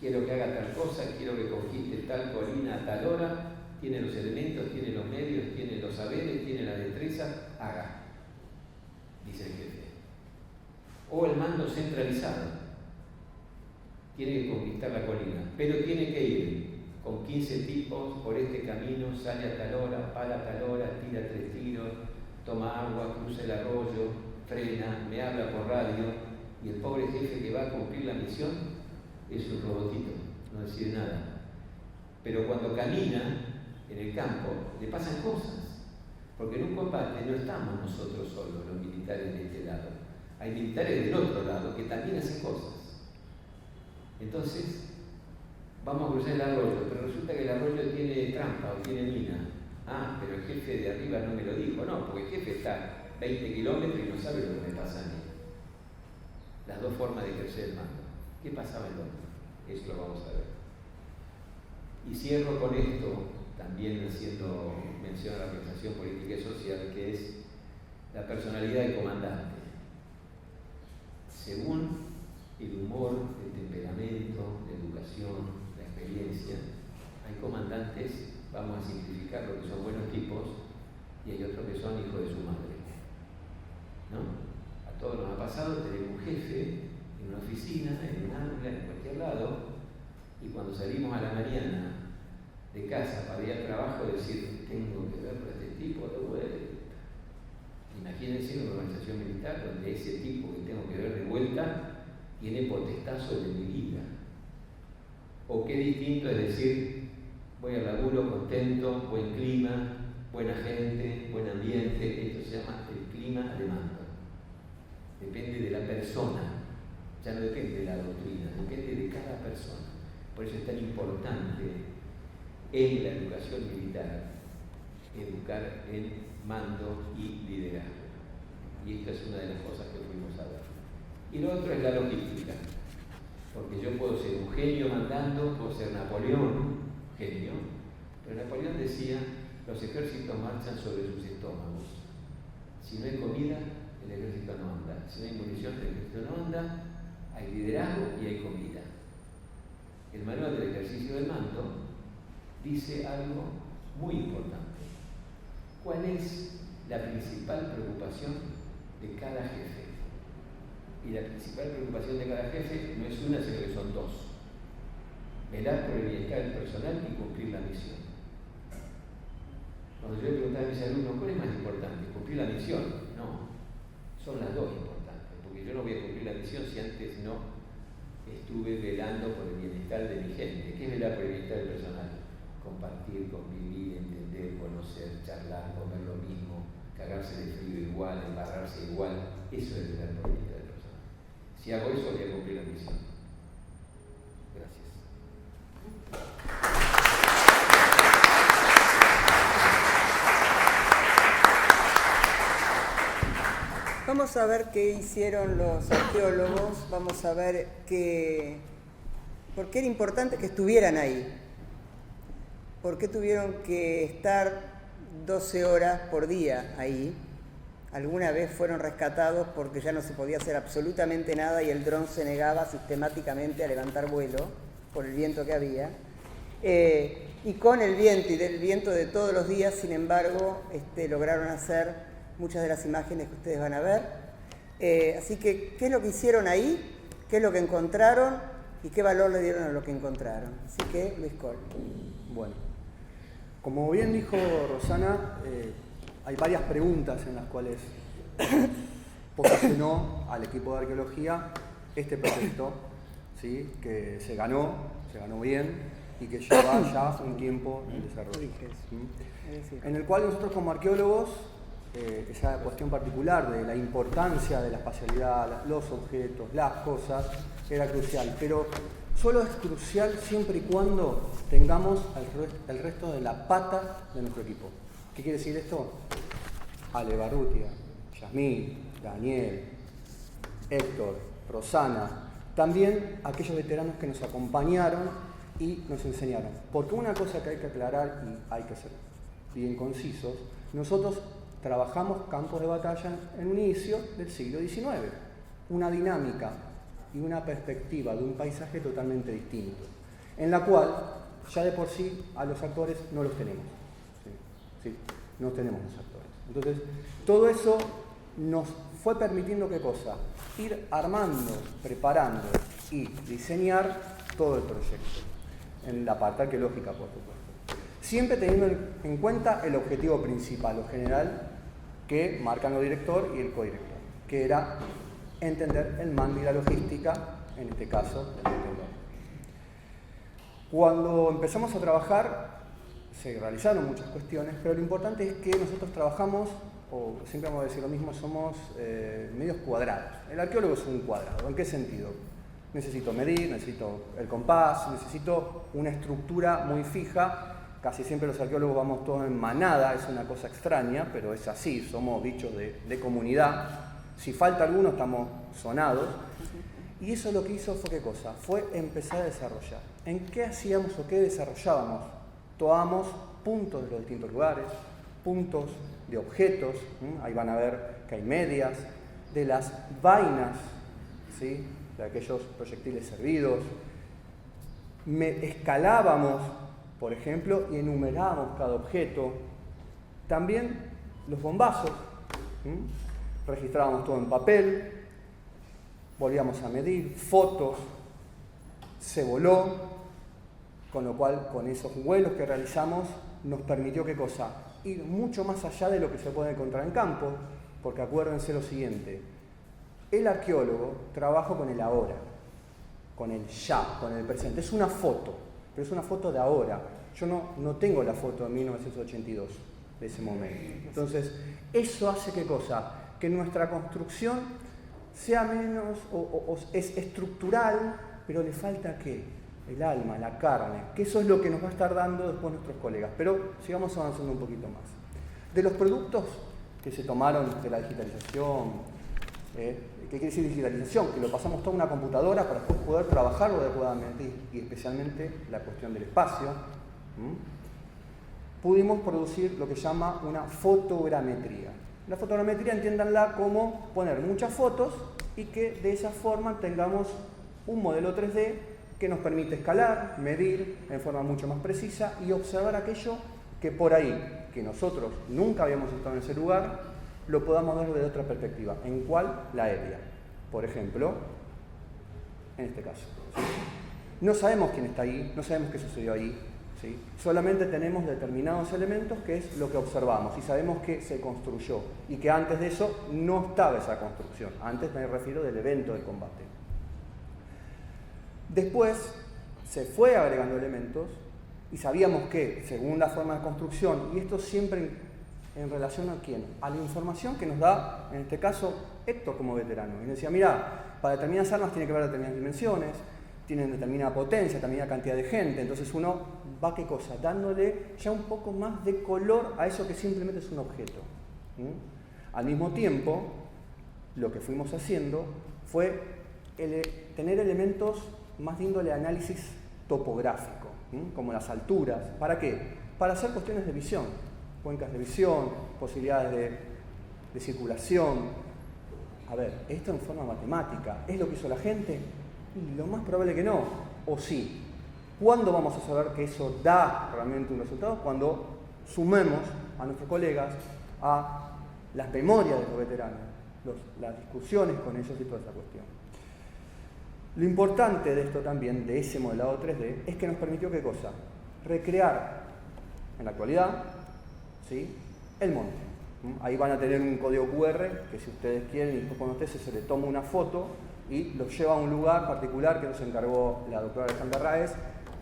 quiero que haga tal cosa, quiero que conquiste tal colina a tal hora, tiene los elementos, tiene los medios, tiene los saberes, tiene la destreza, haga, dice el jefe. O el mando centralizado, tiene que conquistar la colina, pero tiene que ir con 15 tipos por este camino, sale a tal hora, para a tal hora, tira 3 tiros, toma agua, cruza el arroyo, frena, me habla por radio, y el pobre jefe que va a cumplir la misión es un robotito, no decide nada. Pero cuando camina en el campo le pasan cosas, porque en un combate no estamos nosotros solos, los militares de este lado, hay militares del otro lado que también hacen cosas. Entonces vamos a cruzar el arroyo, pero resulta que el arroyo tiene trampa o tiene mina. Ah, pero el jefe de arriba no me lo dijo. No, porque el jefe está 20 kilómetros y no sabe lo que me pasa a mí. Las dos formas de ejercer el mando. ¿Qué pasaba en Londres? Eso lo vamos a ver. Y cierro con esto, también haciendo mención a la organización política y social, que es la personalidad del comandante. Según el humor, el temperamento, la educación, la experiencia, hay comandantes, vamos a simplificarlo, que son buenos tipos, y hay otros que son hijos de su madre. ¿No? A todos nos ha pasado tener un jefe en una oficina, en un aula, en cualquier lado, y cuando salimos a la mañana de casa para ir al trabajo, decir, tengo que ver con este tipo de vuelta. Imagínense una organización militar donde ese tipo que tengo que ver de vuelta tiene potestad sobre mi vida. O qué distinto es decir, voy al laburo contento, buen clima, buena gente, buen ambiente. Esto se llama el clima de mando. Depende de la persona, ya no depende de la doctrina, depende de cada persona. Por eso es tan importante en la educación militar educar en mando y liderazgo. Y esta es una de las cosas que fuimos a ver. Y lo otro es la logística, porque yo puedo ser un genio mandando, puedo ser Napoleón, genio, pero Napoleón decía, los ejércitos marchan sobre sus estómagos. Si no hay comida, el ejército no anda. Si no hay munición, el ejército no anda. Hay liderazgo y hay comida. El manual del ejercicio del mando dice algo muy importante. ¿Cuál es la principal preocupación de cada jefe? Y la principal preocupación de cada jefe no es una, sino que son dos. Velar por el bienestar del personal y cumplir la misión. Cuando yo le preguntaba a mis alumnos, ¿cuál es más importante? ¿Cumplir la misión? No, son las dos importantes, porque yo no voy a cumplir la misión si antes no estuve velando por el bienestar de mi gente. ¿Qué es velar por el bienestar del personal? Compartir, convivir, entender, conocer, charlar, comer lo mismo, cagarse de frío igual, embarrarse igual. Eso es velar por el bienestar del personal. Si hago eso, voy a cumplir la misión. Gracias. Vamos a ver qué hicieron los arqueólogos, vamos a ver por qué era importante que estuvieran ahí, por qué tuvieron que estar 12 horas por día ahí. Alguna vez fueron rescatados porque ya no se podía hacer absolutamente nada y el dron se negaba sistemáticamente a levantar vuelo por el viento que había. Y con el viento y del viento de todos los días, sin embargo, lograron hacer muchas de las imágenes que ustedes van a ver. Así que, ¿qué es lo que hicieron ahí? ¿Qué es lo que encontraron? ¿Y qué valor le dieron a lo que encontraron? Así que, Luis Col. Bueno, como bien dijo Rosana, hay varias preguntas en las cuales posicionó al equipo de arqueología este proyecto, ¿sí? Que se ganó bien y que lleva ya un tiempo en desarrollo. En el cual nosotros como arqueólogos, esa cuestión particular de la importancia de la espacialidad, los objetos, las cosas, era crucial. Pero Solo es crucial siempre y cuando tengamos el resto de la pata de nuestro equipo. ¿Qué quiere decir esto? Ale Barrutia, Yasmín, Daniel, Héctor, Rosana, también aquellos veteranos que nos acompañaron y nos enseñaron. Porque una cosa que hay que aclarar y hay que ser bien concisos, nosotros trabajamos campos de batalla en un inicio del siglo XIX, una dinámica y una perspectiva de un paisaje totalmente distinto, en la cual ya de por sí a los actores no los tenemos. ¿Sí? No tenemos los actores. Entonces, todo eso nos fue permitiendo ¿qué cosa? Ir armando, preparando y diseñar todo el proyecto, en la parte arqueológica, por supuesto. Siempre teniendo en cuenta el objetivo principal o general que marcan el director y el codirector, que era entender el mando y la logística, en este caso, del director. Cuando empezamos a trabajar, se realizaron muchas cuestiones, pero lo importante es que nosotros trabajamos, o siempre vamos a decir lo mismo, somos medios cuadrados. El arqueólogo es un cuadrado. ¿En qué sentido? Necesito medir, necesito el compás, necesito una estructura muy fija. Casi siempre los arqueólogos vamos todos en manada, es una cosa extraña, pero es así, somos bichos de comunidad. Si falta alguno, estamos sonados. Y eso lo que hizo fue ¿qué cosa? Fue empezar a desarrollar. ¿En qué hacíamos o qué desarrollábamos? Tomamos puntos de los distintos lugares, puntos de objetos, ahí van a ver que hay medias, de las vainas, ¿sí? De aquellos proyectiles servidos. Escalábamos, por ejemplo, y enumerábamos cada objeto. También los bombazos, registrábamos todo en papel, volvíamos a medir, fotos, se voló, con lo cual con esos vuelos que realizamos nos permitió ¿qué cosa? Ir mucho más allá de lo que se puede encontrar en campo, porque acuérdense lo siguiente, el arqueólogo trabaja con el ahora, con el ya, con el presente, es una foto, pero es una foto de ahora, yo no tengo la foto de 1982, de ese momento. Entonces, eso hace ¿qué cosa? Que nuestra construcción sea menos, es estructural, pero le falta ¿qué? El alma, la carne, que eso es lo que nos va a estar dando después nuestros colegas. Pero sigamos avanzando un poquito más. De los productos que se tomaron de la digitalización, ¿qué quiere decir digitalización? Que lo pasamos toda una computadora para después poder trabajarlo adecuadamente y especialmente la cuestión del espacio. Pudimos producir lo que se llama una fotogrametría. La fotogrametría, entiéndanla como poner muchas fotos y que de esa forma tengamos un modelo 3D que nos permite escalar, medir en forma mucho más precisa y observar aquello que por ahí, que nosotros nunca habíamos estado en ese lugar, lo podamos ver desde otra perspectiva. ¿En cuál? La aérea. Por ejemplo, en este caso. No sabemos quién está ahí, no sabemos qué sucedió ahí. ¿Sí? Solamente tenemos determinados elementos que es lo que observamos y sabemos que se construyó y que antes de eso no estaba esa construcción. Antes me refiero del evento del combate. Después se fue agregando elementos y sabíamos que, según la forma de construcción, y esto siempre en relación a quién, a la información que nos da, en este caso, Héctor como veterano. Y nos decía, mira, para determinadas armas tiene que haber determinadas dimensiones, tienen determinada potencia, determinada cantidad de gente, entonces uno va, ¿qué cosa? Dándole ya un poco más de color a eso que simplemente es un objeto. Al mismo tiempo, lo que fuimos haciendo fue tener elementos más de índole análisis topográfico, como las alturas. ¿Para qué? Para hacer cuestiones de visión, cuencas de visión, posibilidades de circulación. A ver, esto en forma matemática, ¿es lo que hizo la gente? Y lo más probable que no, o sí. ¿Cuándo vamos a saber que eso da realmente un resultado? Cuando sumemos a nuestros colegas a las memorias de los veteranos, las discusiones con ellos y toda esa cuestión. Lo importante de esto también, de ese modelado 3D, es que nos permitió ¿qué cosa? Recrear en la actualidad, ¿sí?, el monte. Ahí van a tener un código QR que si ustedes quieren y después cuando ustedes se le toma una foto y los lleva a un lugar particular que nos encargó la doctora Alejandra Raez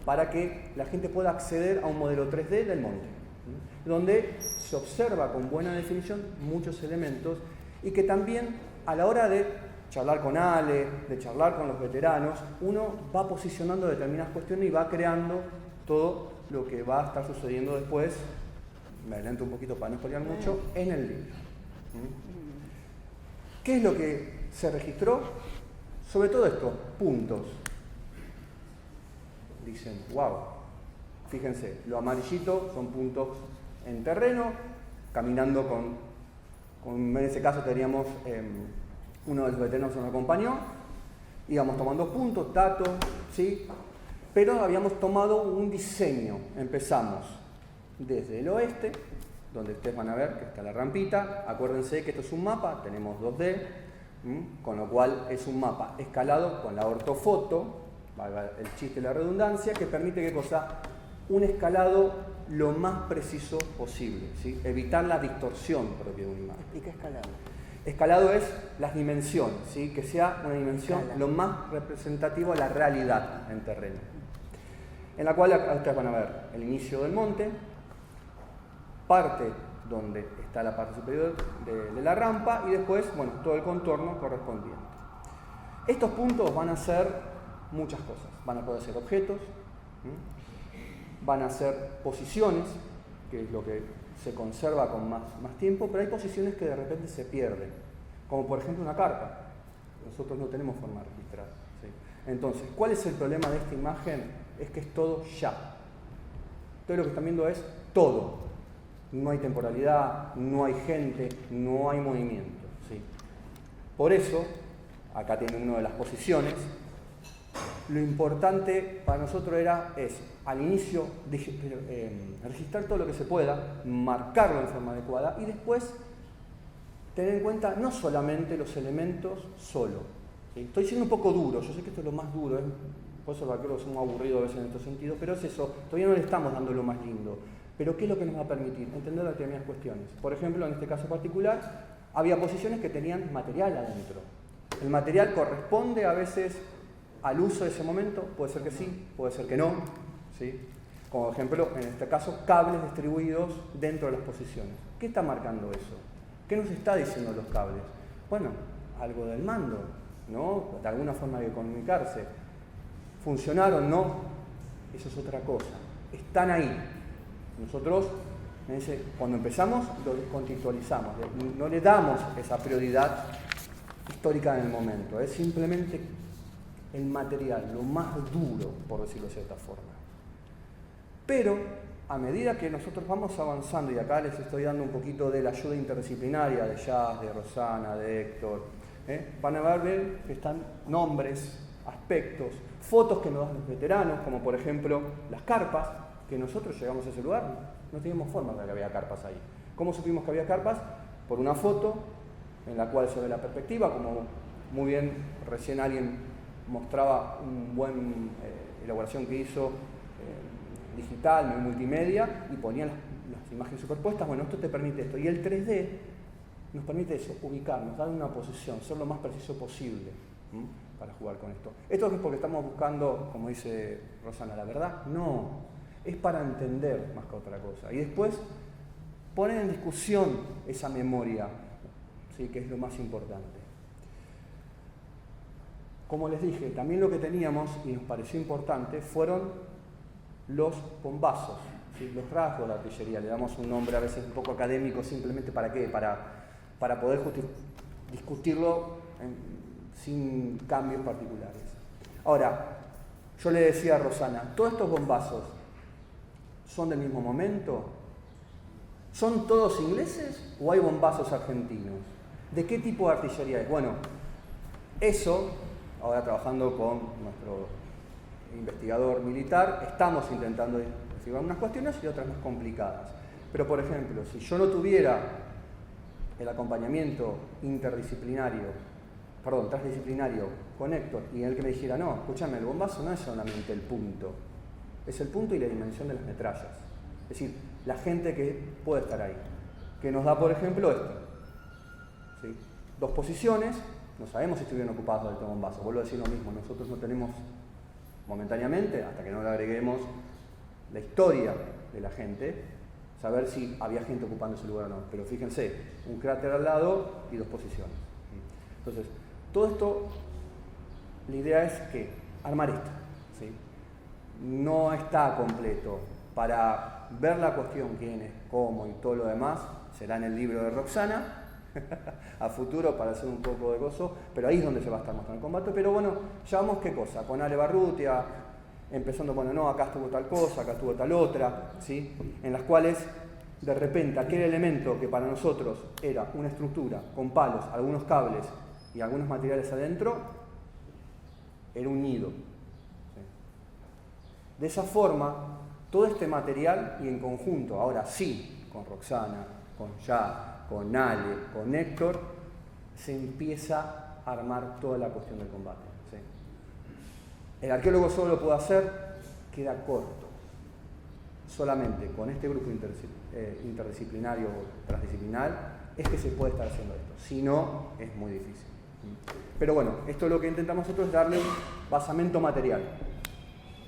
para que la gente pueda acceder a un modelo 3D del monte, donde se observa con buena definición muchos elementos y que también a la hora de charlar con Ale, de charlar con los veteranos, uno va posicionando determinadas cuestiones y va creando todo lo que va a estar sucediendo después, me adelanto un poquito para no spoilear mucho, en el libro. ¿Qué es lo que se registró? Sobre todo estos puntos. Dicen, wow, fíjense, lo amarillito son puntos en terreno, caminando en ese caso teníamos uno de los veteranos que nos acompañó, íbamos tomando puntos, datos, ¿sí? Pero habíamos tomado un diseño. Empezamos desde el oeste, donde ustedes van a ver que está la rampita. Acuérdense que esto es un mapa, tenemos 2D, con lo cual es un mapa escalado con la ortofoto, valga el chiste y la redundancia, que permite ¿qué cosa? Un escalado lo más preciso posible, ¿sí? Evitar la distorsión propia de una imagen. Explica escalado. Escalado es las dimensiones, ¿sí? Que sea una dimensión lo más representativa de la realidad en terreno. En la cual ustedes van a ver el inicio del monte, parte donde está la parte superior de la rampa y después, bueno, todo el contorno correspondiente. Estos puntos van a ser muchas cosas. Van a poder ser objetos, van a ser posiciones, que es lo que se conserva con más tiempo, pero hay posiciones que de repente se pierden, como por ejemplo una carpa. Nosotros no tenemos forma de registrar, ¿sí? Entonces, ¿cuál es el problema de esta imagen? Es que es todo ya. Entonces lo que están viendo es todo. No hay temporalidad, no hay gente, no hay movimiento, ¿sí? Por eso, acá tienen una de las posiciones. Lo importante para nosotros es al inicio registrar todo lo que se pueda, marcarlo en forma adecuada y después tener en cuenta no solamente los elementos solo. ¿Sí? Estoy siendo un poco duro, yo sé que esto es lo más duro, por eso los arqueólogos son aburridos a veces en estos sentidos, pero es eso, todavía no le estamos dando lo más lindo. Pero ¿qué es lo que nos va a permitir? Entender determinadas cuestiones. Por ejemplo, en este caso particular, había posiciones que tenían material adentro. El material corresponde a veces al uso de ese momento, puede ser que sí, puede ser que no, ¿sí? Como ejemplo, en este caso, cables distribuidos dentro de las posiciones. ¿Qué está marcando eso? ¿Qué nos está diciendo los cables? Bueno, algo del mando, ¿no? De alguna forma de comunicarse. ¿Funcionaron? No. Eso es otra cosa. Están ahí. Nosotros, cuando empezamos, lo descontextualizamos. No le damos esa prioridad histórica en el momento. Es simplemente el material, lo más duro, por decirlo de cierta forma. Pero, a medida que nosotros vamos avanzando, y acá les estoy dando un poquito de la ayuda interdisciplinaria de Jazz, de Rosana, de Héctor, van a ver que están nombres, aspectos, fotos que nos dan los veteranos, como por ejemplo las carpas, que nosotros llegamos a ese lugar, no teníamos forma de que había carpas ahí. ¿Cómo supimos que había carpas? Por una foto en la cual se ve la perspectiva, como muy bien recién alguien mostraba una buena elaboración que hizo digital, multimedia, y ponía las imágenes superpuestas. Bueno, esto te permite esto. Y el 3D nos permite eso, ubicarnos, dar una posición, ser lo más preciso posible para jugar con esto. ¿Esto es porque estamos buscando, como dice Rosana, la verdad? No, es para entender más que otra cosa. Y después poner en discusión esa memoria, ¿sí? Que es lo más importante. Como les dije, también lo que teníamos y nos pareció importante fueron los bombazos, ¿sí? Los rasgos de la artillería. Le damos un nombre a veces un poco académico, simplemente ¿para qué? Para poder discutirlo sin cambios particulares. Ahora, yo le decía a Rosana, ¿todos estos bombazos son del mismo momento? ¿Son todos ingleses o hay bombazos argentinos? ¿De qué tipo de artillería es? Bueno, eso, ahora trabajando con nuestro investigador militar, estamos intentando investigar unas cuestiones y otras más complicadas. Pero, por ejemplo, si yo no tuviera el acompañamiento transdisciplinario con Héctor, y él que me dijera, no, escúchame, el bombazo no es solamente el punto, es el punto y la dimensión de las metrallas. Es decir, la gente que puede estar ahí. Que nos da, por ejemplo, esto. ¿Sí? 2 posiciones, no sabemos si estuvieron ocupadas del bombazo. Vuelvo a decir lo mismo, nosotros no tenemos momentáneamente, hasta que no le agreguemos la historia de la gente, saber si había gente ocupando ese lugar o no. Pero fíjense, un cráter al lado y 2 posiciones. Entonces, Todo esto, la idea es que armar esto, ¿sí? No está completo. Para ver la cuestión, quién es, cómo y todo lo demás, será en el libro de Roxana, a futuro para hacer un poco de gozo, pero ahí es donde se va a estar mostrando el combate. Pero bueno, ya vamos qué cosa, con Ale Barrutia, empezando, bueno, no, acá estuvo tal cosa, acá estuvo tal otra, ¿sí? En las cuales de repente aquel elemento que para nosotros era una estructura con palos, algunos cables y algunos materiales adentro, era un nido. ¿Sí? De esa forma, todo este material y en conjunto, ahora sí, con Roxana, con Jad, con Ale, con Héctor, se empieza a armar toda la cuestión del combate. ¿Sí? El arqueólogo solo lo puede hacer, queda corto. Solamente con este grupo interdisciplinario o transdisciplinar es que se puede estar haciendo esto. Si no, es muy difícil. Pero bueno, esto lo que intentamos nosotros es darle un basamento material.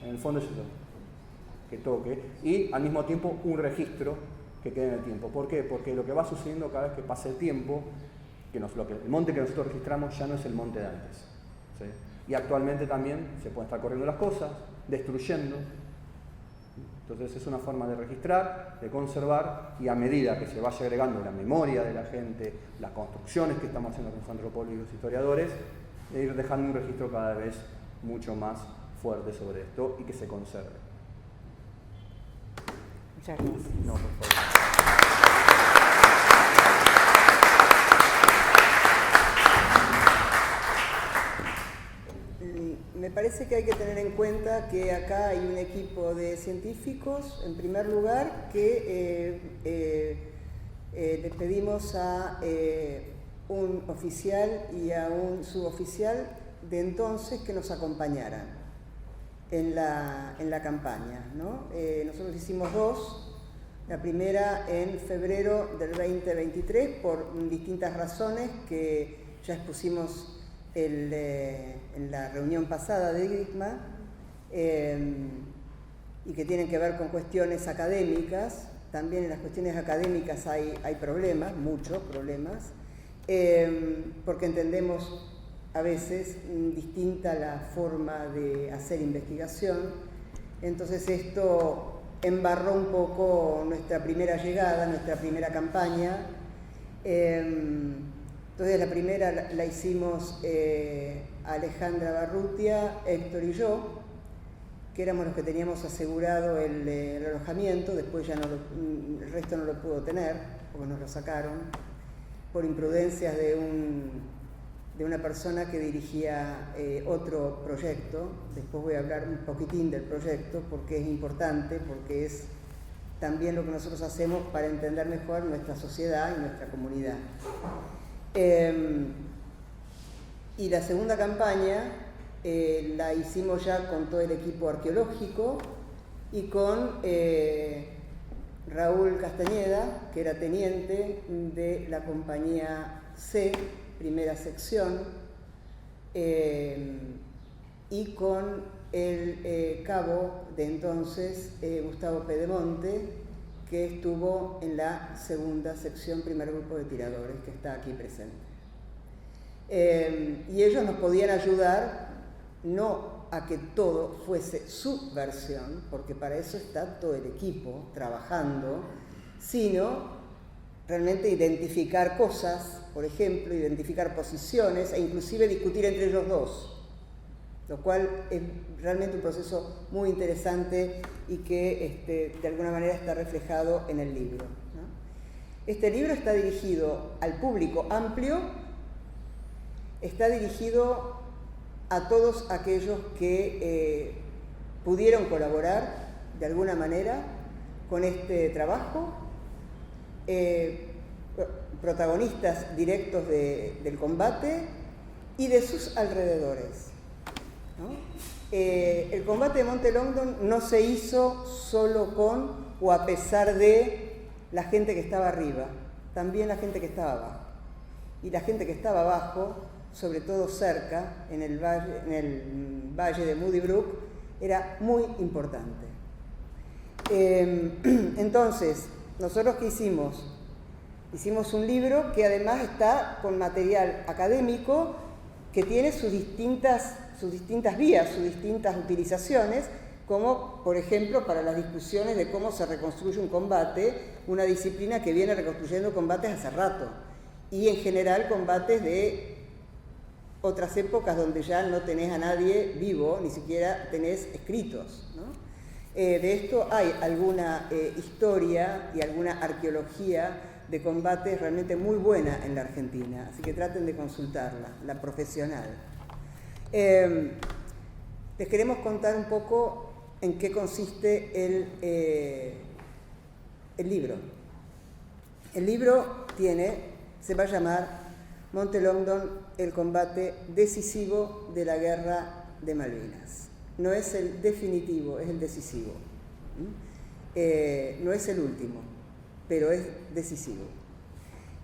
En el fondo es eso, que toque, y al mismo tiempo un registro que quede en el tiempo. ¿Por qué? Porque lo que va sucediendo cada vez que pasa el tiempo, el monte que nosotros registramos ya no es el monte de antes. ¿Sí? Y actualmente también se pueden estar corriendo las cosas, destruyendo. Entonces es una forma de registrar, de conservar, y a medida que se vaya agregando la memoria de la gente, las construcciones que estamos haciendo con los antropólogos y los historiadores, de ir dejando un registro cada vez mucho más fuerte sobre esto y que se conserve. Muchas gracias. No, por favor. Me parece que hay que tener en cuenta que acá hay un equipo de científicos, en primer lugar, que le pedimos a un oficial y a un suboficial de entonces que nos acompañaran en la campaña, ¿no? Nosotros hicimos dos, la primera en febrero del 2023 por distintas razones que ya expusimos en la reunión pasada de EDICMA, y que tienen que ver con cuestiones académicas. También en las cuestiones académicas hay problemas, muchos problemas, porque entendemos a veces distinta la forma de hacer investigación. Entonces esto embarró un poco nuestra primera llegada, nuestra primera campaña. Entonces la primera la hicimos Alejandra Barrutia, Héctor y yo, que éramos los que teníamos asegurado el alojamiento. Después ya el resto no lo pudo tener, porque nos lo sacaron por imprudencias de una persona que dirigía otro proyecto. Después voy a hablar un poquitín del proyecto, porque es importante, porque es también lo que nosotros hacemos para entender mejor nuestra sociedad y nuestra comunidad. Y la segunda campaña la hicimos ya con todo el equipo arqueológico y con Raúl Castañeda, que era teniente de la compañía C, primera sección, y con el cabo de entonces, Gustavo Pedemonte, que estuvo en la segunda sección, primer grupo de tiradores, que está aquí presente. Y ellos nos podían ayudar, no a que todo fuese su versión, porque para eso está todo el equipo trabajando, sino realmente identificar cosas, por ejemplo, identificar posiciones e inclusive discutir entre ellos dos, lo cual es realmente un proceso muy interesante y que de alguna manera está reflejado en el libro, ¿no? Este libro está dirigido al público amplio, está dirigido a todos aquellos que pudieron colaborar de alguna manera con este trabajo, protagonistas directos del combate y de sus alrededores, ¿no? El combate de Monte Longdon no se hizo solo con o a pesar de la gente que estaba arriba, también la gente que estaba abajo. Y la gente que estaba abajo, sobre todo cerca, en el valle de Moody Brook, era muy importante. Entonces, ¿nosotros qué hicimos? Hicimos un libro que además está con material académico que tiene sus distintas vías, sus distintas utilizaciones, como por ejemplo para las discusiones de cómo se reconstruye un combate, una disciplina que viene reconstruyendo combates hace rato, y en general combates de otras épocas donde ya no tenés a nadie vivo, ni siquiera tenés escritos, ¿no? De esto hay alguna historia y alguna arqueología de combates realmente muy buena en la Argentina, así que traten de consultarla, la profesional. Les queremos contar un poco en qué consiste el libro. El libro se va a llamar Monte Longdon, el combate decisivo de la guerra de Malvinas. No es el definitivo, es el decisivo. No es el último, pero es decisivo.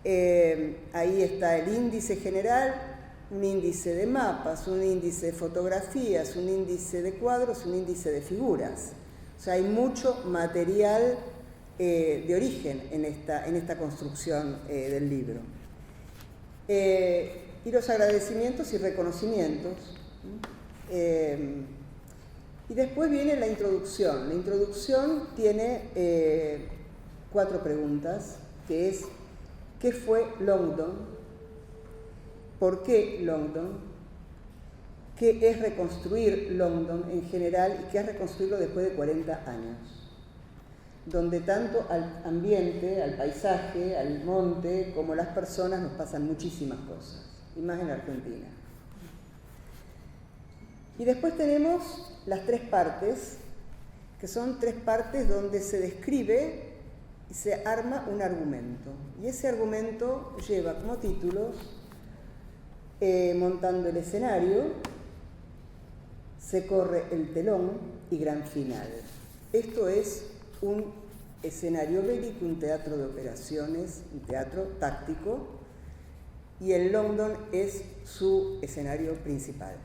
Ahí está el índice general, un índice de mapas, un índice de fotografías, un índice de cuadros, un índice de figuras. O sea, hay mucho material de origen en esta construcción del libro. Y los agradecimientos y reconocimientos. Y después viene la introducción. La introducción tiene 4 preguntas, que es: ¿qué fue Longdon? ¿Por qué Longdon? ¿Qué es reconstruir Longdon en general y qué es reconstruirlo después de 40 años? Donde tanto al ambiente, al paisaje, al monte, como a las personas nos pasan muchísimas cosas, y más en Argentina. Y después tenemos las 3 partes, que son 3 partes donde se describe y se arma un argumento. Y ese argumento lleva como títulos Montando el escenario, Se corre el telón y Gran final. Esto es un escenario bélico, un teatro de operaciones, un teatro táctico, y el Longdon es su escenario principal.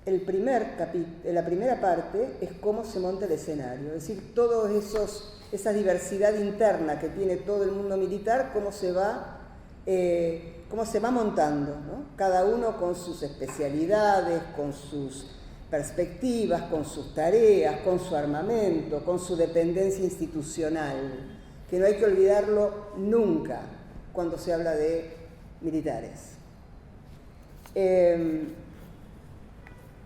La primera parte es cómo se monta el escenario, es decir, toda esa diversidad interna que tiene todo el mundo militar, cómo se va montando, ¿no? Cada uno con sus especialidades, con sus perspectivas, con sus tareas, con su armamento, con su dependencia institucional, que no hay que olvidarlo nunca cuando se habla de militares.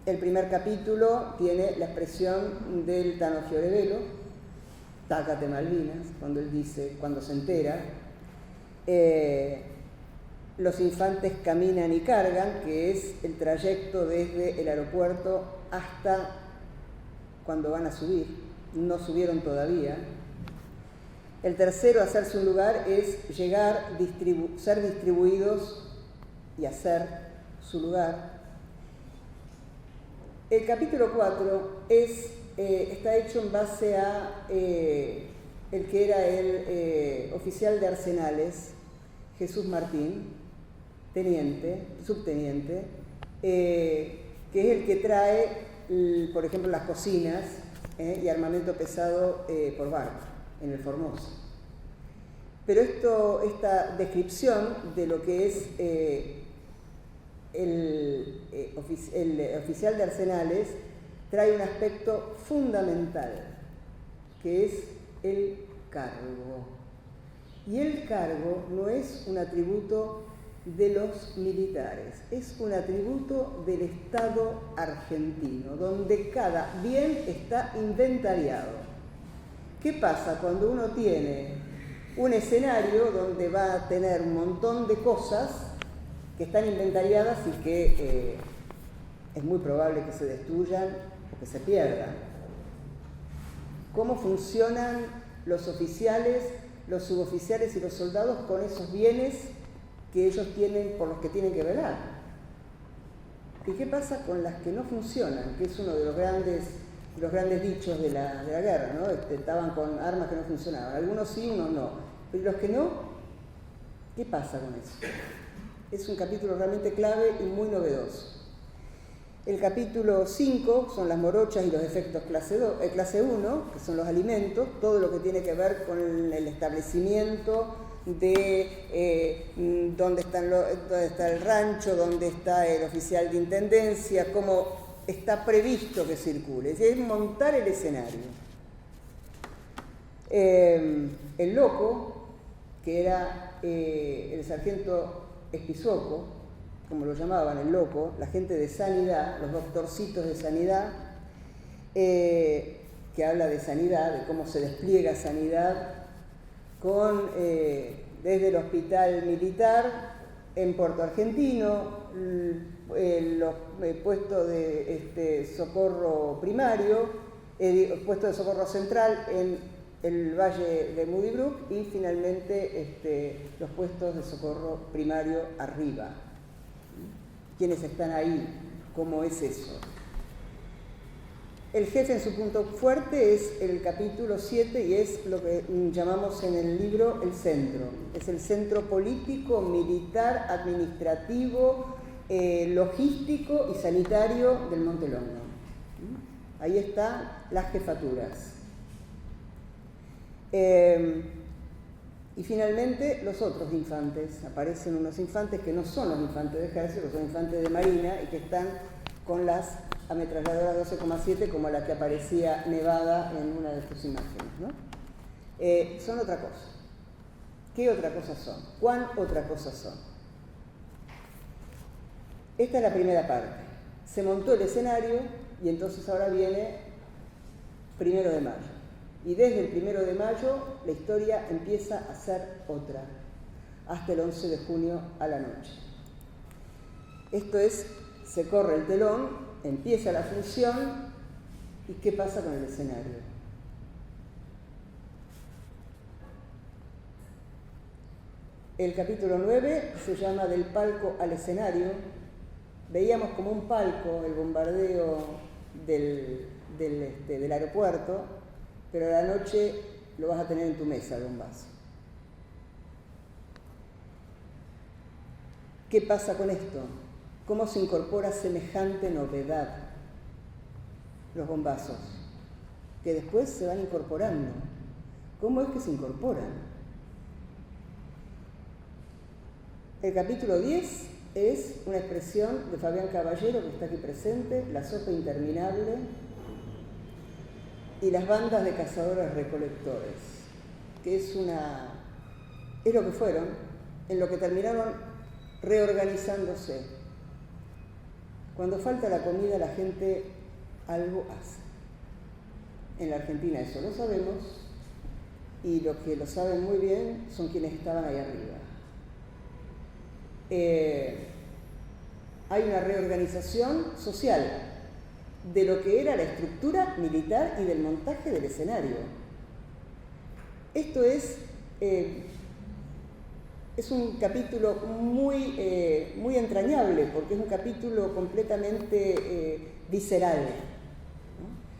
El primer capítulo tiene la expresión del Tano Fiorevelo, tácate Malvinas, cuando él dice, cuando se entera. Los infantes caminan y cargan, que es el trayecto desde el aeropuerto hasta cuando van a subir, no subieron todavía. El tercero, hacerse un lugar, es llegar, ser distribuidos y hacer su lugar. El capítulo 4 está hecho en base a el que era el oficial de arsenales, Jesús Martín, subteniente, que es el que trae, por ejemplo, las cocinas y armamento pesado por barco en el Formosa. Pero esta descripción de lo que es el oficial de arsenales trae un aspecto fundamental, que es el cargo. Y el cargo no es un atributo de los militares, es un atributo del Estado argentino, donde cada bien está inventariado. ¿Qué pasa cuando uno tiene un escenario donde va a tener un montón de cosas que están inventariadas y que es muy probable que se destruyan o que se pierdan? ¿Cómo funcionan los oficiales, los suboficiales y los soldados con esos bienes que ellos tienen, por los que tienen que velar? ¿Y qué pasa con las que no funcionan? Que es uno de los grandes dichos de la guerra, ¿no? Estaban con armas que no funcionaban. Algunos sí, unos no. Pero los que no, ¿qué pasa con eso? Es un capítulo realmente clave y muy novedoso. El capítulo 5 son las morochas y los efectos clase 1, que son los alimentos, todo lo que tiene que ver con el establecimiento de dónde está el rancho, dónde está el oficial de intendencia, cómo está previsto que circule. Es decir, es montar el escenario. El loco, que era el sargento Espisoco, como lo llamaban, el loco, la gente de sanidad, los doctorcitos de sanidad, que habla de sanidad, de cómo se despliega sanidad desde el hospital militar en Puerto Argentino, los puestos de socorro primario, puestos de socorro central en el valle de Moody Brook y finalmente los puestos de socorro primario arriba. ¿Quiénes están ahí? ¿Cómo es eso? El jefe en su punto fuerte es el capítulo 7 y es lo que llamamos en el libro el centro. Es el centro político, militar, administrativo, logístico y sanitario del Monte Longo. Ahí están las jefaturas. Y finalmente los otros infantes. Aparecen unos infantes que no son los infantes de ejército, son infantes de marina y que están con las ametralladoras 12,7 como la que aparecía nevada en una de tus imágenes, ¿no? Son otra cosa. ¿Qué otra cosa son? ¿Cuán otra cosa son? Esta es la primera parte. Se montó el escenario y entonces ahora viene 1 de mayo. Y desde el 1 de mayo la historia empieza a ser otra, hasta el 11 de junio a la noche. Esto es, se corre el telón, empieza la función, ¿y qué pasa con el escenario? El capítulo 9 se llama Del palco al escenario. Veíamos como un palco el bombardeo del aeropuerto, pero a la noche lo vas a tener en tu mesa, el bombazo. ¿Qué pasa con esto? ¿Cómo se incorpora semejante novedad? Los bombazos, que después se van incorporando. ¿Cómo es que se incorporan? El capítulo 10 es una expresión de Fabián Caballero, que está aquí presente, La sopa interminable y las bandas de cazadores recolectores, que es lo que fueron, en lo que terminaron reorganizándose. Cuando falta la comida, la gente algo hace. En la Argentina eso lo sabemos, y los que lo saben muy bien son quienes estaban ahí arriba. Hay una reorganización social de lo que era la estructura militar y del montaje del escenario. Esto es un capítulo muy entrañable, porque es un capítulo completamente visceral, ¿no?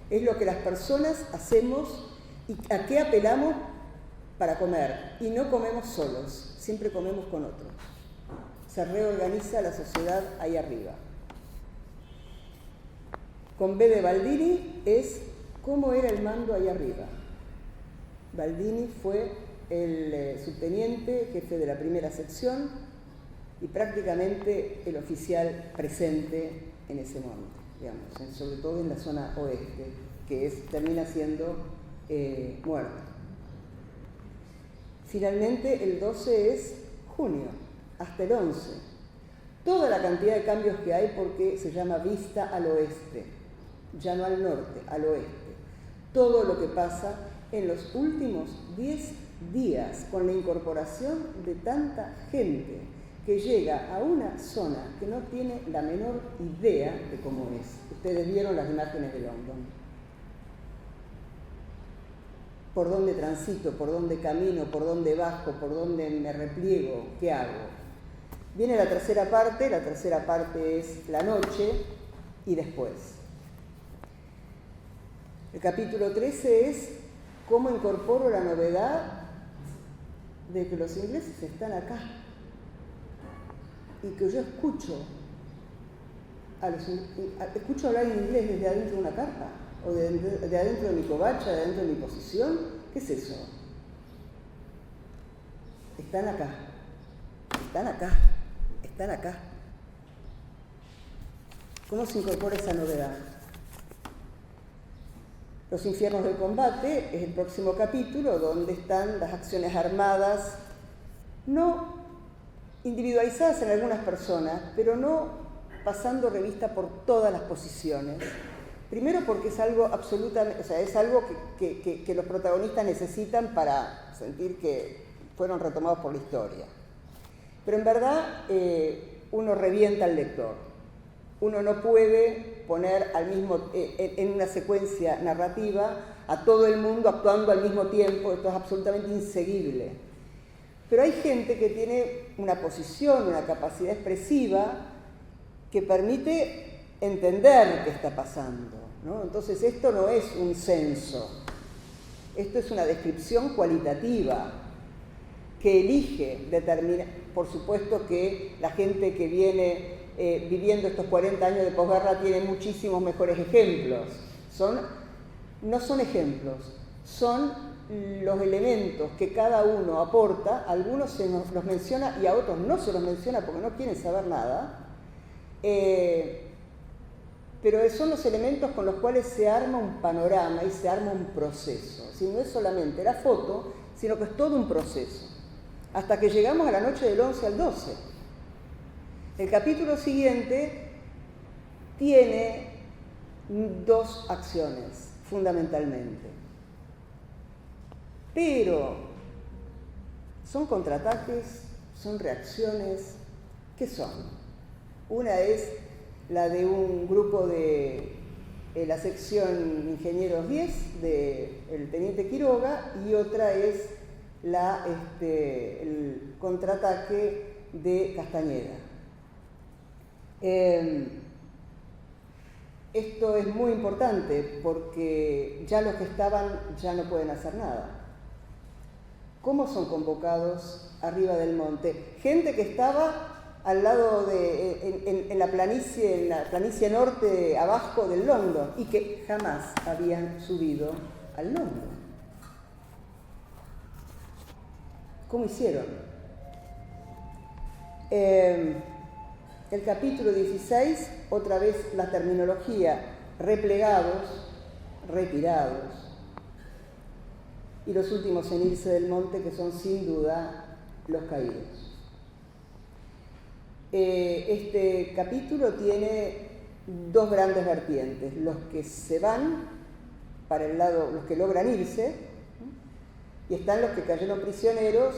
Es lo que las personas hacemos y a qué apelamos para comer. Y no comemos solos, siempre comemos con otros. Se reorganiza la sociedad ahí arriba. Con B de Baldini es cómo era el mando ahí arriba. Baldini fue el subteniente, jefe de la primera sección y prácticamente el oficial presente en ese monte, digamos, sobre todo en la zona oeste, que termina siendo muerto. Finalmente el 12 es junio, hasta el 11. Toda la cantidad de cambios que hay porque se llama vista al oeste, ya no al norte, al oeste. Todo lo que pasa en los últimos 10 días con la incorporación de tanta gente que llega a una zona que no tiene la menor idea de cómo es. Ustedes vieron las imágenes de London. ¿Por dónde transito? ¿Por dónde camino? ¿Por dónde bajo? ¿Por dónde me repliego? ¿Qué hago? Viene la tercera parte es la noche y después. El capítulo 13 es cómo incorporo la novedad de que los ingleses están acá y que yo escucho hablar en inglés desde adentro de una carpa o de adentro de mi covacha, de adentro de mi posición. ¿Qué es eso? están acá, están acá, están acá. ¿Cómo se incorpora esa novedad? Los infiernos del combate es el próximo capítulo, donde están las acciones armadas, no individualizadas en algunas personas, pero no pasando revista por todas las posiciones. Primero porque es algo absolutamente, o sea, es algo que los protagonistas necesitan para sentir que fueron retomados por la historia. Pero en verdad uno revienta al lector. Uno no puede poner en una secuencia narrativa a todo el mundo actuando al mismo tiempo, esto es absolutamente inseguible. Pero hay gente que tiene una posición, una capacidad expresiva que permite entender qué está pasando, ¿no? Entonces esto no es un censo, esto es una descripción cualitativa que elige determinar. Por supuesto que la gente que viene viviendo estos 40 años de posguerra tiene muchísimos mejores ejemplos. No son ejemplos, son los elementos que cada uno aporta. Algunos se nos los menciona y a otros no se los menciona porque no quieren saber nada. Pero son los elementos con los cuales se arma un panorama y se arma un proceso. Si no es solamente la foto, sino que es todo un proceso. Hasta que llegamos a la noche del 11 al 12. El capítulo siguiente tiene dos acciones, fundamentalmente. Pero son contraataques, son reacciones. ¿Qué son? Una es la de un grupo de la sección Ingenieros 10 del teniente Quiroga, y otra es el contraataque de Castañeda. Esto es muy importante porque ya los que estaban ya no pueden hacer nada. ¿Cómo son convocados arriba del monte? Gente que estaba al lado en la planicie norte, abajo del Longdon, y que jamás habían subido al Longdon. ¿Cómo hicieron? El capítulo 16, otra vez la terminología: replegados, retirados, y los últimos en irse del monte, que son sin duda los caídos. Este capítulo tiene dos grandes vertientes: los que se van para el lado, los que logran irse, y están los que cayeron prisioneros,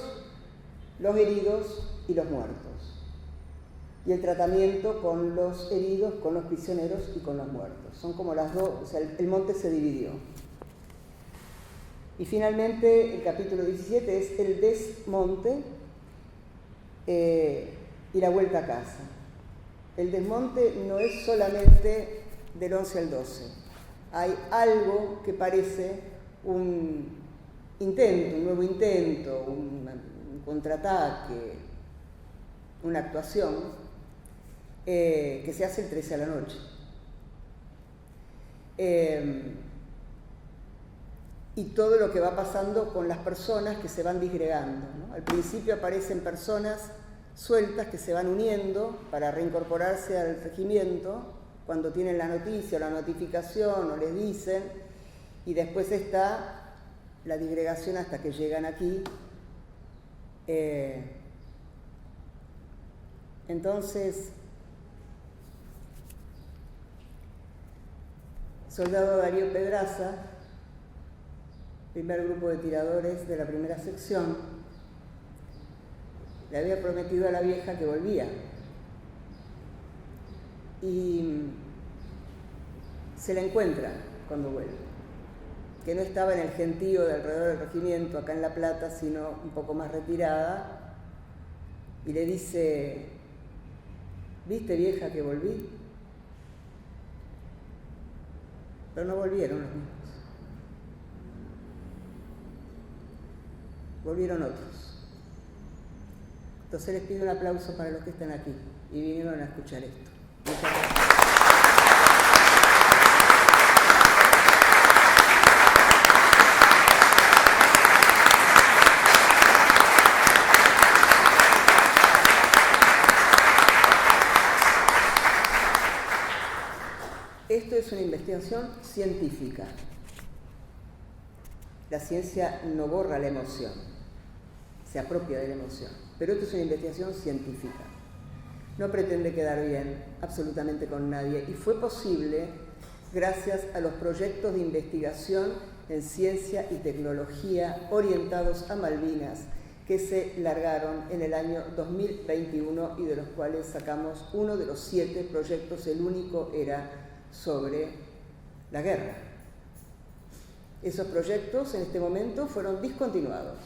los heridos y los muertos. Y el tratamiento con los heridos, con los prisioneros y con los muertos. Son como las dos, o sea, el monte se dividió. Y finalmente el capítulo 17 es el desmonte y la vuelta a casa. El desmonte no es solamente del 11 al 12. Hay algo que parece un intento, un nuevo intento, un contraataque, una actuación que se hace el 13 a la noche. Y todo lo que va pasando con las personas que se van disgregando, ¿no? Al principio aparecen personas sueltas que se van uniendo para reincorporarse al regimiento cuando tienen la noticia o la notificación o les dicen, y después está la disgregación hasta que llegan aquí. Entonces, soldado Darío Pedraza, primer grupo de tiradores de la primera sección, le había prometido a la vieja que volvía. Y se la encuentra cuando vuelve, que no estaba en el gentío de alrededor del regimiento, acá en La Plata, sino un poco más retirada, y le dice: ¿viste, vieja, que volví? Pero no volvieron los mismos. Volvieron otros. Entonces les pido un aplauso para los que están aquí y vinieron a escuchar esto. Muchas gracias. investigación científica. La ciencia no borra la emoción, se apropia de la emoción, pero esto es una investigación científica. No pretende quedar bien absolutamente con nadie y fue posible gracias a los proyectos de investigación en ciencia y tecnología orientados a Malvinas que se largaron en el año 2021 y de los cuales sacamos uno de los 7 proyectos, el único era sobre la guerra. Esos proyectos en este momento fueron discontinuados.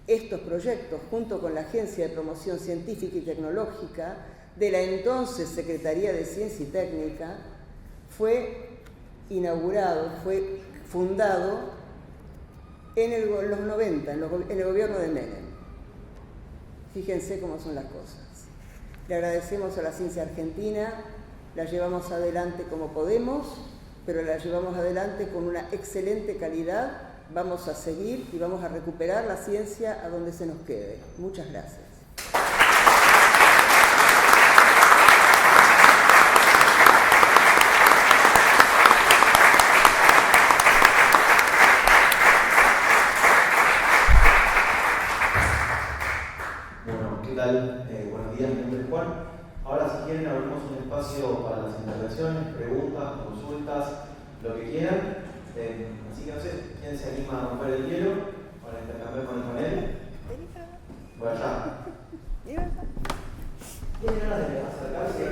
Estos proyectos, junto con la Agencia de Promoción Científica y Tecnológica de la entonces Secretaría de Ciencia y Técnica, fue inaugurado, fue fundado en los 90, en el gobierno de Menem. Fíjense cómo son las cosas. Le agradecemos a la ciencia argentina, la llevamos adelante como podemos, pero la llevamos adelante con una excelente calidad. Vamos a seguir y vamos a recuperar la ciencia a donde se nos quede. Muchas gracias. Bueno, ¿qué tal? Buenos días, mi nombre es Juan. Ahora, si quieren, abrimos un espacio para las intervenciones, preguntas, consultas, lo que quieran. Así que no sé, ¿quién se anima a romper el hielo para intercambiar con el panel? Por allá. ¿Tienen ganas de acercarse?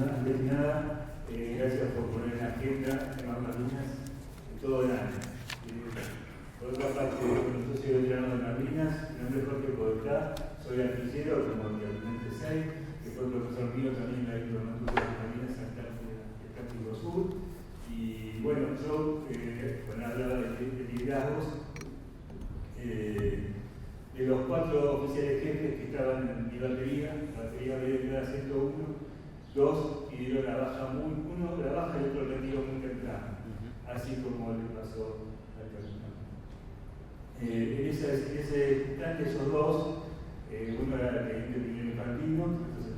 Antes de nada, gracias por poner en la agenda temas Malvinas todo el año. Por otra parte, yo soy veterano de Malvinas, mi nombre es Jorge Podestá, soy artillero, como el Almirante 6, que fue profesor mío también en la diplomatura de Malvinas en Cántico Sur. Y bueno, yo, cuando hablaba de liderazgos, de los 4 oficiales jefes que estaban en mi batería de 101, 2 pidieron la baja uno la baja y otro retiro muy temprano, así como le pasó al capitán. En ese plan de esos 2, uno era el teniente Miguel Infantino, entonces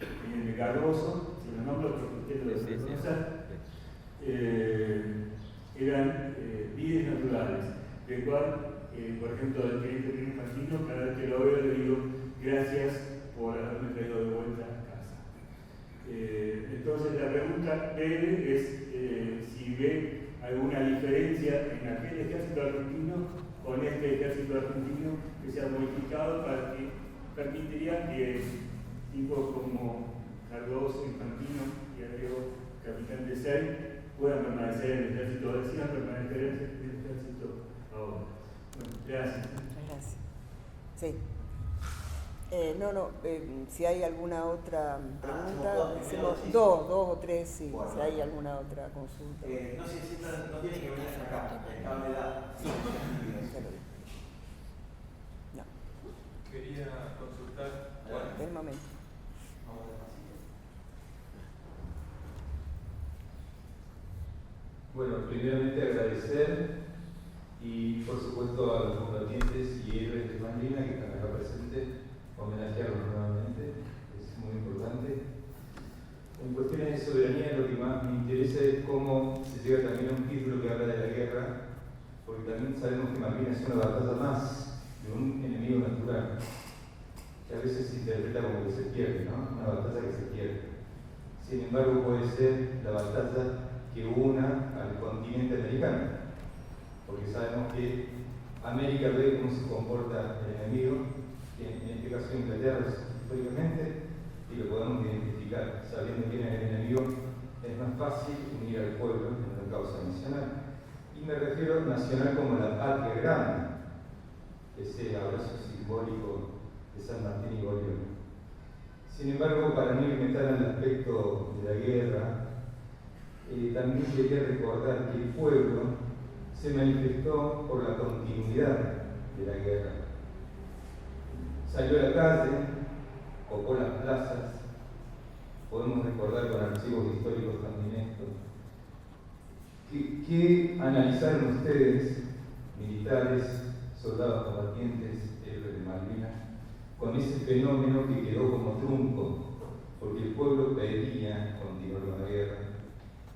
el teniente Cardoso, se lo nombro porque usted lo debe conocer, eran vides naturales, del cual, por ejemplo, el teniente Miguel Infantino, cada vez que lo veo le digo gracias por haberme traído de vuelta a casa. Entonces la pregunta breve es si ve alguna diferencia en aquel ejército argentino con este ejército argentino que se ha modificado para que permitiría que tipos como Cardoso, Infantino y agrego capitán de 6 puedan permanecer en el ejército, decían permanecer en el ejército ahora. Bueno, gracias. Gracias. Sí. Si hay alguna otra pregunta, decimos 2 o 3, sí, bueno. Si hay alguna otra consulta. No sé si no tiene que venir hasta acá, me da. No. Quería consultar. Bueno, un momento. Vamos despacito. Bueno, primeramente agradecer y por supuesto a los combatientes y héroes de Malvinas que están acá presentes, homenajearlos nuevamente, es muy importante. En cuestiones de soberanía lo que más me interesa es cómo se llega también a un título que habla de la guerra, porque también sabemos que Malvinas es una batalla más de un enemigo natural, que a veces se interpreta como que se pierde, ¿no? Una batalla que se pierde. Sin embargo, puede ser la batalla que una al continente americano, porque sabemos que América ve cómo se comporta el enemigo, que en este caso Inglaterra históricamente, y lo podemos identificar. Sabiendo quién es el enemigo, es más fácil unir al pueblo en una causa nacional. Y me refiero nacional como la patria grande, ese abrazo simbólico de San Martín y Bolívar. Sin embargo, para no irme tan al aspecto de la guerra, también quería recordar que el pueblo se manifestó por la continuidad de la guerra. Salió a la calle, ocupó las plazas, podemos recordar con archivos históricos también esto. ¿Qué analizaron ustedes militares, soldados combatientes, héroes de Malvinas, con ese fenómeno que quedó como trunco, porque el pueblo pedía continuar la guerra.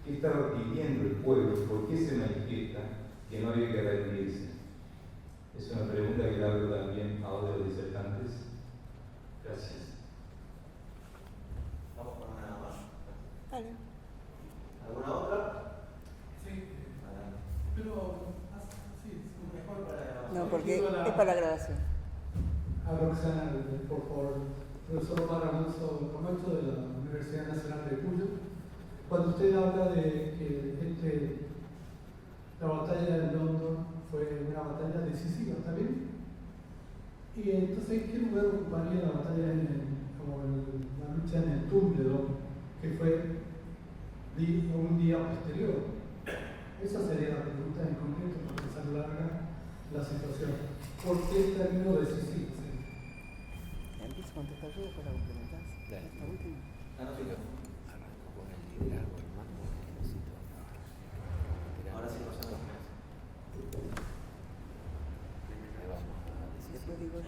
¿Qué estaba pidiendo el pueblo? ¿Por qué se manifiesta que no había que rendirse? Es una pregunta que le hago también a otros disertantes. Gracias. Vamos con una más. Vale. ¿Alguna otra? Sí, pero sí, mejor para... No, porque es para la grabación. A Roxana, por favor, profesor Omar Alonso Camacho de la Universidad Nacional de Cuyo. Cuando usted habla de que la batalla de London fue una batalla decisiva, ¿está bien? Y entonces, ¿qué lugar ocuparía la batalla la lucha en el Túmbledon, que fue un día posterior? Esa sería la pregunta en concreto, para que se alarga la situación. ¿Por qué el término decisivo? Empiezo a contestar yo para complementar. Esta última. Arranco con el liderazgo, el mando del ejército. Ahora sí, pasamos. Después digo yo.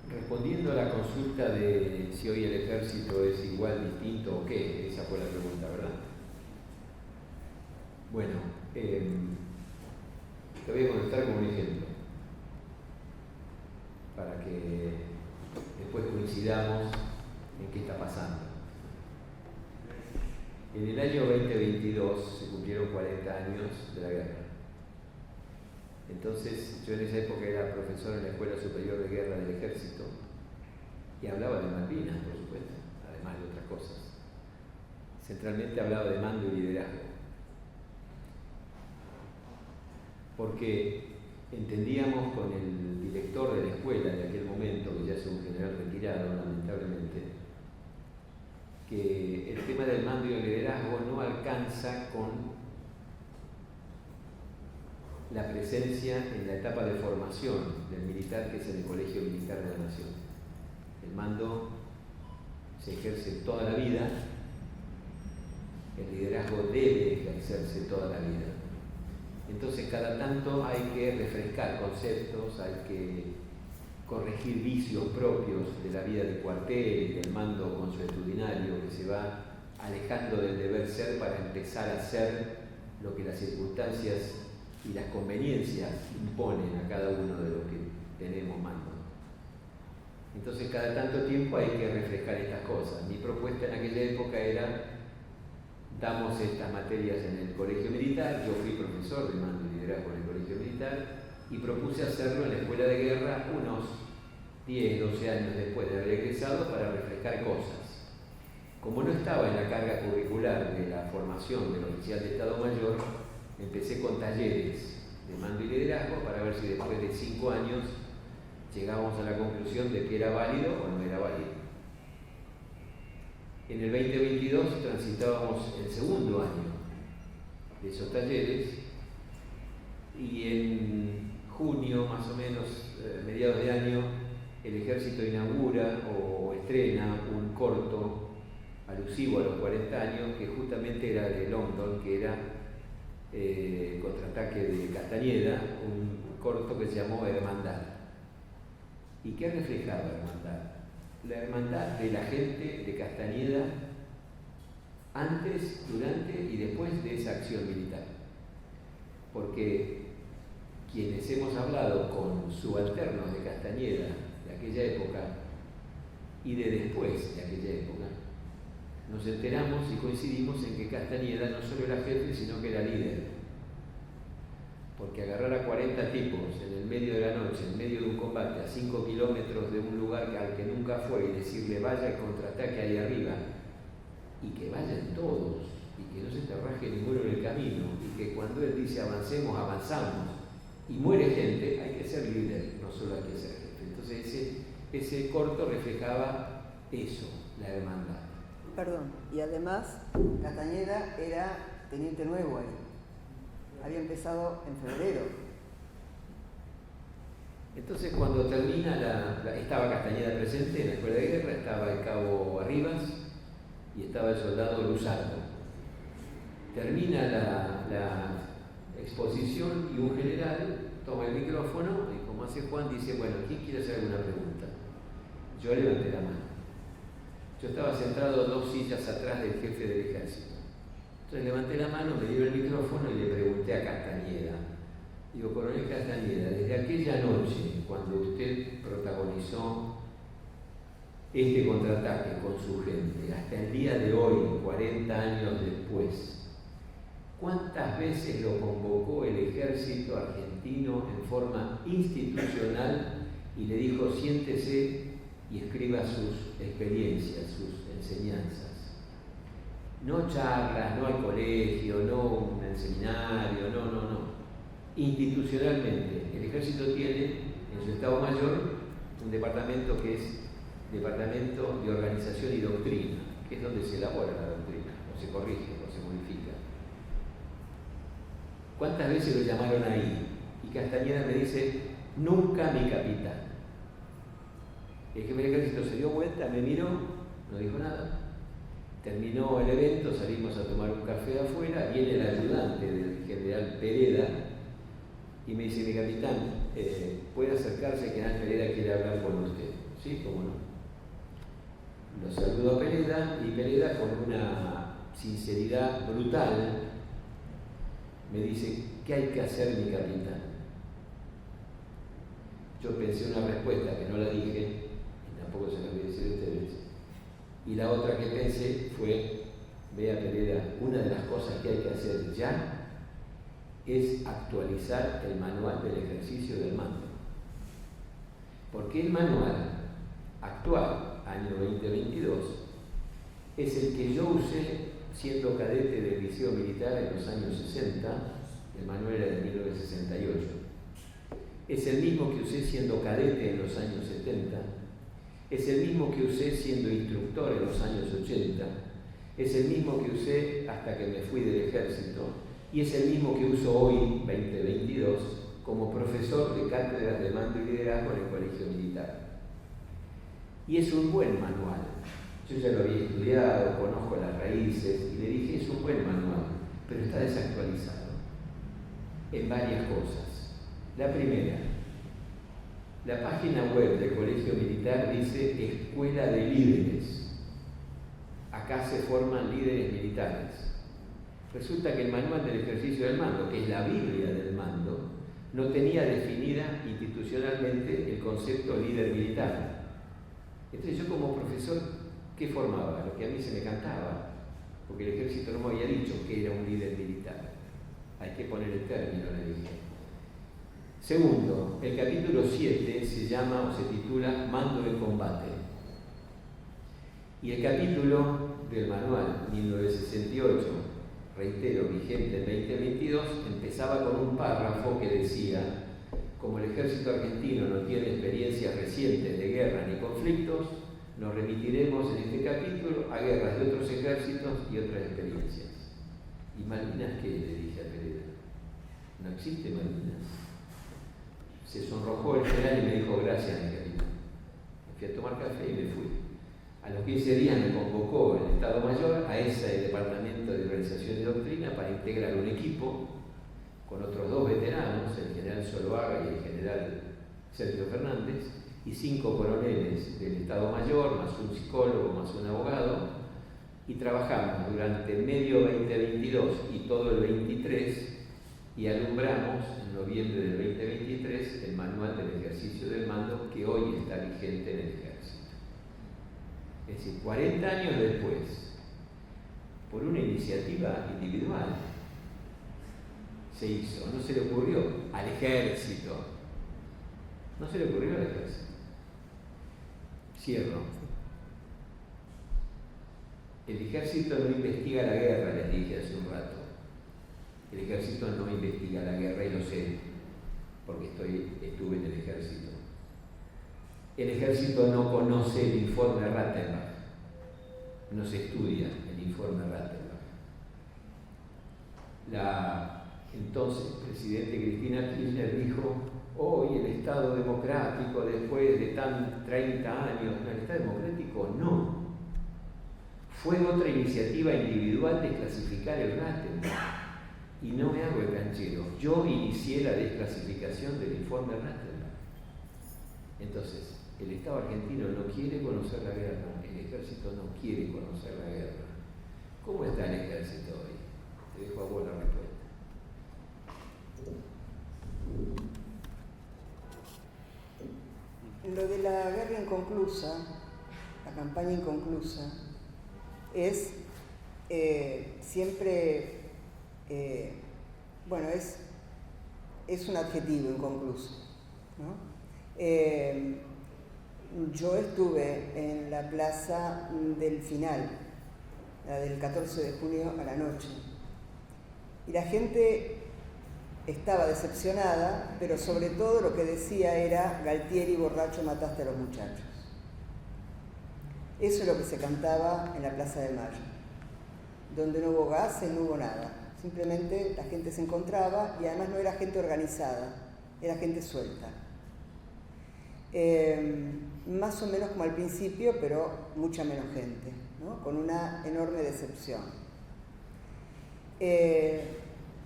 Respondiendo a la consulta de si hoy el ejército es igual, distinto o qué, esa fue la pregunta, ¿verdad? Bueno, te voy a contestar como un ejemplo, para que después coincidamos en qué está pasando. En el año 2022 se cumplieron 40 años de la guerra. Entonces, yo en esa época era profesor en la Escuela Superior de Guerra del Ejército y hablaba de Malvinas, por supuesto, además de otras cosas. Centralmente hablaba de mando y liderazgo. Porque entendíamos con el director de la escuela de aquel momento, que ya es un general retirado, lamentablemente, que el tema del mando y el liderazgo no alcanza con la presencia en la etapa de formación del militar, que es en el Colegio Militar de la Nación. El mando se ejerce toda la vida, el liderazgo debe ejercerse toda la vida. Entonces, cada tanto hay que refrescar conceptos, hay que corregir vicios propios de la vida de cuartel y del mando consuetudinario que se va alejando del deber ser para empezar a hacer lo que las circunstancias y las conveniencias imponen a cada uno de los que tenemos mando. Entonces, cada tanto tiempo hay que refrescar estas cosas. Mi propuesta en aquella época era: damos estas materias en el colegio militar. Yo fui profesor de mando y liderazgo en el colegio militar y propuse hacerlo en la escuela de guerra unos 10, 12 años después de haber egresado, para refrescar cosas. Como no estaba en la carga curricular de la formación del oficial de Estado Mayor, empecé con talleres de mando y liderazgo para ver si después de 5 años llegábamos a la conclusión de que era válido o no era válido. En el 2022 transitábamos el segundo año de esos talleres y en junio, más o menos, mediados de año, el ejército inaugura o estrena un corto alusivo a los 40 años, que justamente era de London, que era Contraataque de Castañeda, un corto que se llamó Hermandad. ¿Y qué reflejaba Hermandad? La hermandad de la gente de Castañeda antes, durante y después de esa acción militar. Porque quienes hemos hablado con subalternos de Castañeda de aquella época y de después de aquella época, nos enteramos y coincidimos en que Castañeda no solo era jefe, sino que era líder. Porque agarrar a 40 tipos en el medio de la noche, en medio de un combate a 5 kilómetros de un lugar al que nunca fue, y decirle: vaya al contraataque ahí arriba, y que vayan todos, y que no se te raje ninguno en el camino, y que cuando él dice avancemos, avanzamos, y muere gente, hay que ser líder, no solo hay que ser jefe. Entonces ese corto reflejaba eso, la hermandad. Perdón, y además Castañeda era teniente nuevo ahí. Había empezado en febrero. Entonces, cuando termina estaba Castañeda presente en la escuela de guerra, estaba el cabo Arribas y estaba el soldado Luzardo. termina la exposición y un general toma el micrófono y, como hace Juan, dice: bueno, ¿quién quiere hacer alguna pregunta? Yo levanté la mano. Yo estaba sentado 2 sillas atrás del jefe del ejército. Entonces levanté la mano, me dio el micrófono y le pregunté a Castañeda. Digo: coronel Castañeda, desde aquella noche, cuando usted protagonizó este contraataque con su gente, hasta el día de hoy, 40 años después, ¿cuántas veces lo convocó el ejército argentino en forma institucional y le dijo: siéntese y escriba sus experiencias, sus enseñanzas? No charlas, no al colegio, no en el seminario, no. Institucionalmente, el ejército tiene en su Estado Mayor un departamento que es Departamento de Organización y Doctrina, que es donde se elabora la doctrina, o se corrige, o se modifica. ¿Cuántas veces lo llamaron ahí? Y Castañeda me dice: nunca mi capitán. El jefe del ejército se dio vuelta, me miró, no dijo nada. Terminó el evento, salimos a tomar un café afuera, viene el ayudante del general Pereda y me dice: mi capitán, ¿puede acercarse? Que general Pereda quiere hablar con usted. Sí, cómo no. Lo saludo a Pereda y Pereda, con una sinceridad brutal, me dice: ¿qué hay que hacer, mi capitán? Yo pensé una respuesta que no la dije, y tampoco se la voy a decir a ustedes. Y la otra que pensé fue: vea, Pereda, una de las cosas que hay que hacer ya es actualizar el manual del ejercicio del mando. Porque el manual actual, año 2022, es el que yo usé siendo cadete del Liceo Militar en los años 60, el manual era de 1968. Es el mismo que usé siendo cadete en los años 70, es el mismo que usé siendo instructor en los años 80, es el mismo que usé hasta que me fui del ejército, y es el mismo que uso hoy, 2022, como profesor de cátedras de mando y liderazgo en el Colegio Militar. Y es un buen manual. Yo ya lo había estudiado, conozco las raíces, y le dije: es un buen manual, pero está desactualizado en varias cosas. La primera, la página web del Colegio Militar dice Escuela de Líderes. Acá se forman líderes militares. Resulta que el manual del ejercicio del mando, que es la Biblia del mando, no tenía definida institucionalmente el concepto líder militar. Entonces yo, como profesor, ¿qué formaba? Lo que a mí se me cantaba, porque el ejército no me había dicho que era un líder militar. Hay que poner el término, le dije. Segundo, el capítulo 7 se llama o se titula Mando de Combate. Y el capítulo del manual 1968, reitero, vigente en 2022, empezaba con un párrafo que decía: como el ejército argentino no tiene experiencias recientes de guerra ni conflictos, nos remitiremos en este capítulo a guerras de otros ejércitos y otras experiencias. ¿Y Malvinas qué? Le dije a Pereda. No existe Malvinas. Se sonrojó el general y me dijo: gracias, mi capitán. Me fui a tomar café y me fui. A los 15 días me convocó el Estado Mayor a ese Departamento de Organización y Doctrina para integrar un equipo con otros 2 veteranos, el general Zuluaga y el general Sergio Fernández, y 5 coroneles del Estado Mayor, más un psicólogo, más un abogado, y trabajamos durante medio 2022 y todo el 23, y alumbramos en noviembre del 2023 el manual del ejercicio del mando, que hoy está vigente en el ejército. Es decir, 40 años después, por una iniciativa individual, se hizo. No se le ocurrió al ejército. No se le ocurrió al ejército. Cierro. El ejército no investiga la guerra, les dije hace un rato. El ejército no investiga la guerra, y lo sé, porque estuve en el ejército. El ejército no conoce el informe Rattenbach. No se estudia el informe Rattenbach. La entonces presidente Cristina Kirchner dijo: hoy el Estado democrático, después de 30 años. No, el Estado democrático no. Fue otra iniciativa individual desclasificar el Rattenberg. Y no me hago el canchero. Yo inicié la desclasificación del informe Rattenberg. Entonces, el Estado argentino no quiere conocer la guerra, el ejército no quiere conocer la guerra. ¿Cómo está el ejército hoy? Te dejo a vos la respuesta. Lo de la guerra inconclusa, la campaña inconclusa, es siempre, bueno, es un adjetivo inconcluso, ¿no? Yo estuve en la plaza del final, la del 14 de junio a la noche, y la gente estaba decepcionada, pero sobre todo lo que decía era: Galtieri, borracho, mataste a los muchachos. Eso es lo que se cantaba en la Plaza de Mayo, donde no hubo gases, no hubo nada. Simplemente la gente se encontraba, y además no era gente organizada, era gente suelta. Más o menos como al principio, pero mucha menos gente, ¿no? Con una enorme decepción.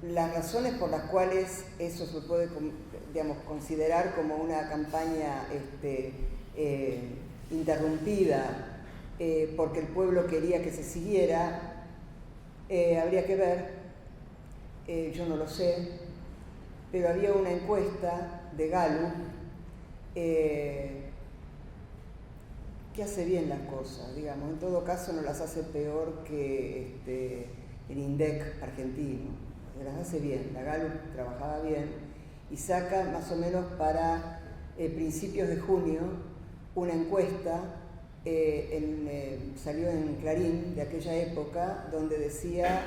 Las razones por las cuales eso se puede, digamos, considerar como una campaña interrumpida porque el pueblo quería que se siguiera, habría que ver, yo no lo sé, pero había una encuesta de Gallup que hace bien las cosas, digamos, en todo caso no las hace peor que el INDEC argentino. Las hace bien, la Gallup trabajaba bien y saca más o menos para principios de junio una encuesta, salió en Clarín de aquella época, donde decía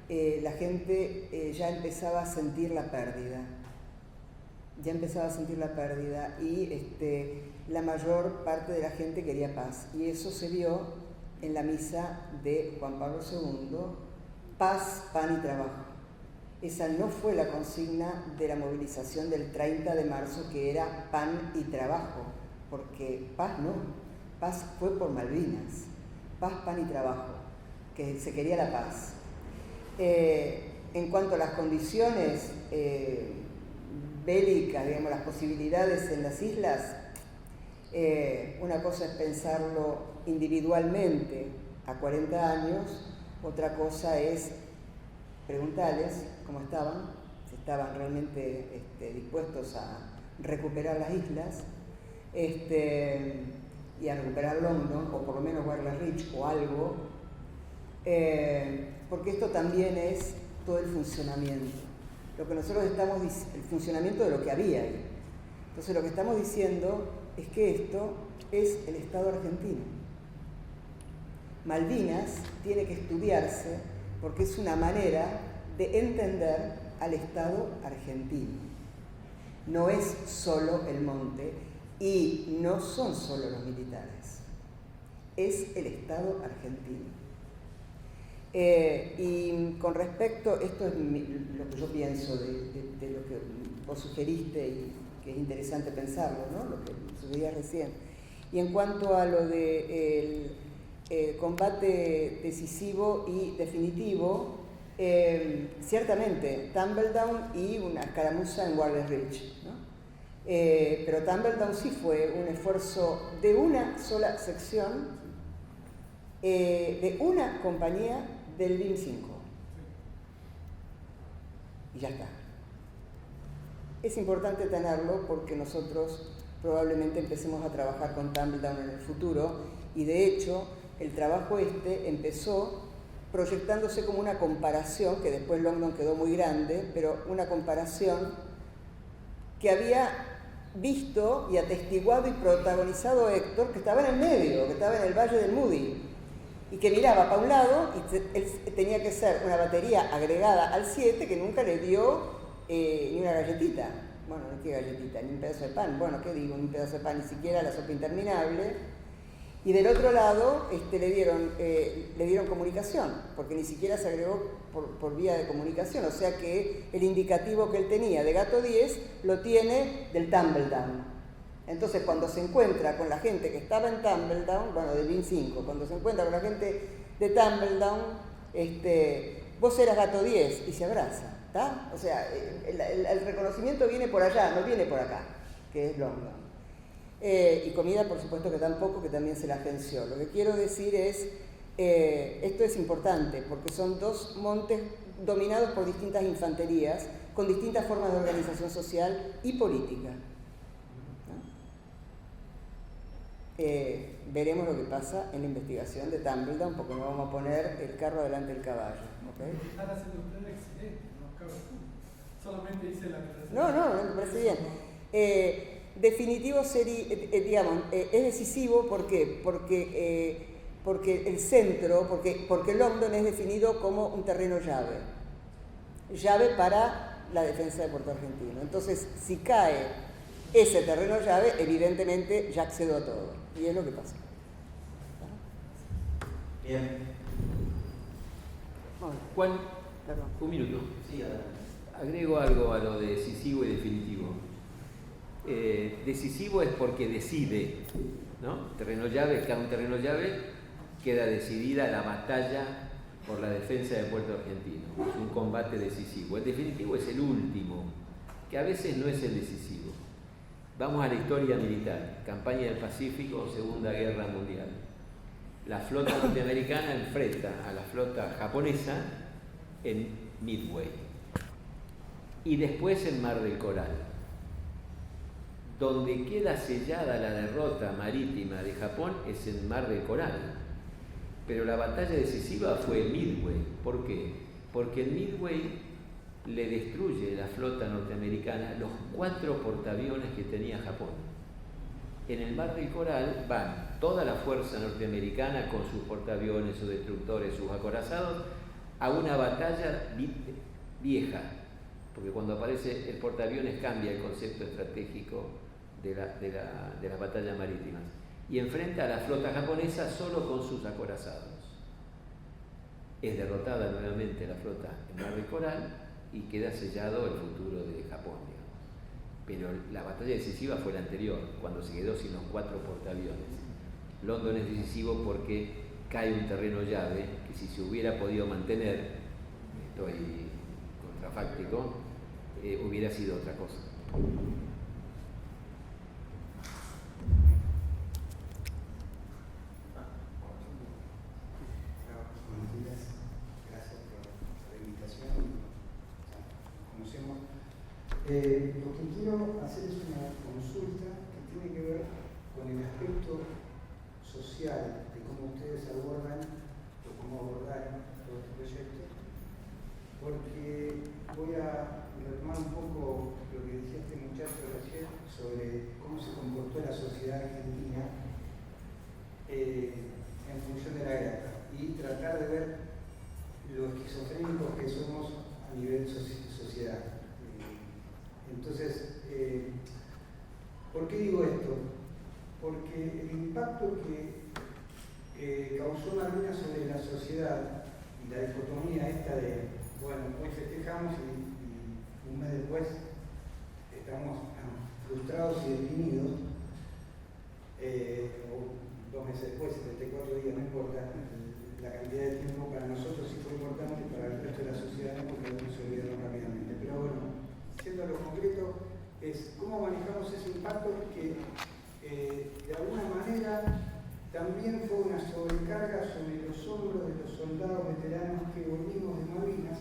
la gente ya empezaba a sentir la pérdida, y la mayor parte de la gente quería paz, y eso se vio en la misa de Juan Pablo II, paz, pan y trabajo. Esa no fue la consigna de la movilización del 30 de marzo, que era pan y trabajo, porque paz no, paz fue por Malvinas, paz, pan y trabajo, que se quería la paz. En cuanto a las condiciones bélicas, digamos, las posibilidades en las islas, una cosa es pensarlo individualmente a 40 años, otra cosa es preguntarles cómo estaban, si estaban realmente dispuestos a recuperar las islas y a recuperar London, o por lo menos Wireless Reach o algo, porque esto también es todo el funcionamiento. Lo que nosotros estamos diciendo, el funcionamiento de lo que había ahí. Entonces lo que estamos diciendo es que esto es el Estado argentino. Malvinas tiene que estudiarse porque es una manera de entender al Estado argentino. No es solo el monte y no son solo los militares, es el Estado argentino. Y con respecto, esto es lo que yo pienso de lo que vos sugeriste y que es interesante pensarlo, ¿no? Lo que sugerías recién. Y en cuanto a lo del combate decisivo y definitivo, ciertamente Tumbledown y una escaramuza en Wireless Reach, ¿no? Pero Tumbledown sí fue un esfuerzo de una sola sección, de una compañía del BIM 5. Y ya está. Es importante tenerlo porque nosotros probablemente empecemos a trabajar con Tumbledown en el futuro, y de hecho el trabajo empezó proyectándose como una comparación, que después Longdon quedó muy grande, pero una comparación que había visto y atestiguado y protagonizado Héctor, que estaba en el medio, que estaba en el Valle del Moody, y que miraba para un lado y él tenía que ser una batería agregada al 7 que nunca le dio ni una galletita. Bueno, no qué galletita, ni un pedazo de pan. Bueno, ¿qué digo? Ni un pedazo de pan, ni siquiera la sopa interminable. Y del otro lado le dieron comunicación, porque ni siquiera se agregó por vía de comunicación. O sea que el indicativo que él tenía de Gato 10 lo tiene del Tumbledown. Entonces, cuando se encuentra con la gente que estaba en Tumbledown, bueno, del BIM 5, cuando se encuentra con la gente de Tumbledown, vos eras gato 10 y se abraza, ¿está? O sea, el reconocimiento viene por allá, no viene por acá, que es London. Y comida, por supuesto que tampoco, que también se la agenció. Lo que quiero decir es, esto es importante, porque son dos montes dominados por distintas infanterías, con distintas formas de organización social y política. Veremos lo que pasa en la investigación de Tumbledown, porque no vamos a poner el carro delante del caballo. ¿Okay? Están haciendo ustedes excelente, ¿no? Solamente dice la que... No, me parece bien. Definitivo sería, digamos, es decisivo, ¿por qué? Porque el centro, porque London es definido como un terreno llave para la defensa de Puerto Argentino. Entonces, si cae ese terreno llave, evidentemente ya accedió a todo, y es lo que pasa. Bien. Juan, Perdón. un minuto. Sí, adelante. Agrego algo a lo decisivo y definitivo. Decisivo es porque decide, ¿no? Terreno llave, cada un terreno llave, queda decidida la batalla por la defensa de Puerto Argentino. Es un combate decisivo. El definitivo es el último, que a veces no es el decisivo. Vamos a la historia militar, campaña del Pacífico, Segunda Guerra Mundial. La flota norteamericana enfrenta a la flota japonesa en Midway y después en Mar del Coral. Donde queda sellada la derrota marítima de Japón es en Mar del Coral. Pero la batalla decisiva fue en Midway. ¿Por qué? Porque en Midway le destruye la flota norteamericana los 4 portaaviones que tenía Japón. En el Mar del Coral van toda la fuerza norteamericana con sus portaaviones, sus destructores, sus acorazados, a una batalla vieja. Porque cuando aparece el portaaviones cambia el concepto estratégico de las batallas marítimas, y enfrenta a la flota japonesa solo con sus acorazados. Es derrotada nuevamente la flota en Mar del Coral y queda sellado el futuro de Japón, digamos. Pero la batalla decisiva fue la anterior, cuando se quedó sin los 4 portaaviones. London es decisivo porque cae un terreno llave que, si se hubiera podido mantener, estoy contrafáctico, hubiera sido otra cosa. Buenos días, gracias por la invitación. Conocemos. Lo que quiero hacer es una consulta que tiene que ver con el aspecto social de cómo ustedes abordan o cómo abordaron todo este proyecto, porque voy a retomar un poco lo que decía este muchacho recién sobre cómo se comportó la sociedad argentina en función de la guerra y tratar de ver lo esquizofrénicos que somos a nivel sociedad. Entonces, ¿por qué digo esto? Porque el impacto que causó Malvinas sobre la sociedad y la dicotomía esta de, bueno, hoy festejamos y un mes después estamos frustrados y deprimidos, o 2 meses después, 74 días, no importa, la cantidad de tiempo para nosotros sí fue importante, para el resto de la sociedad no, porque algunos se olvidaron rápidamente. Pero bueno, siendo lo concreto, es cómo manejamos ese impacto que de alguna manera también fue una sobrecarga sobre los hombros de los soldados veteranos que volvimos de Malvinas,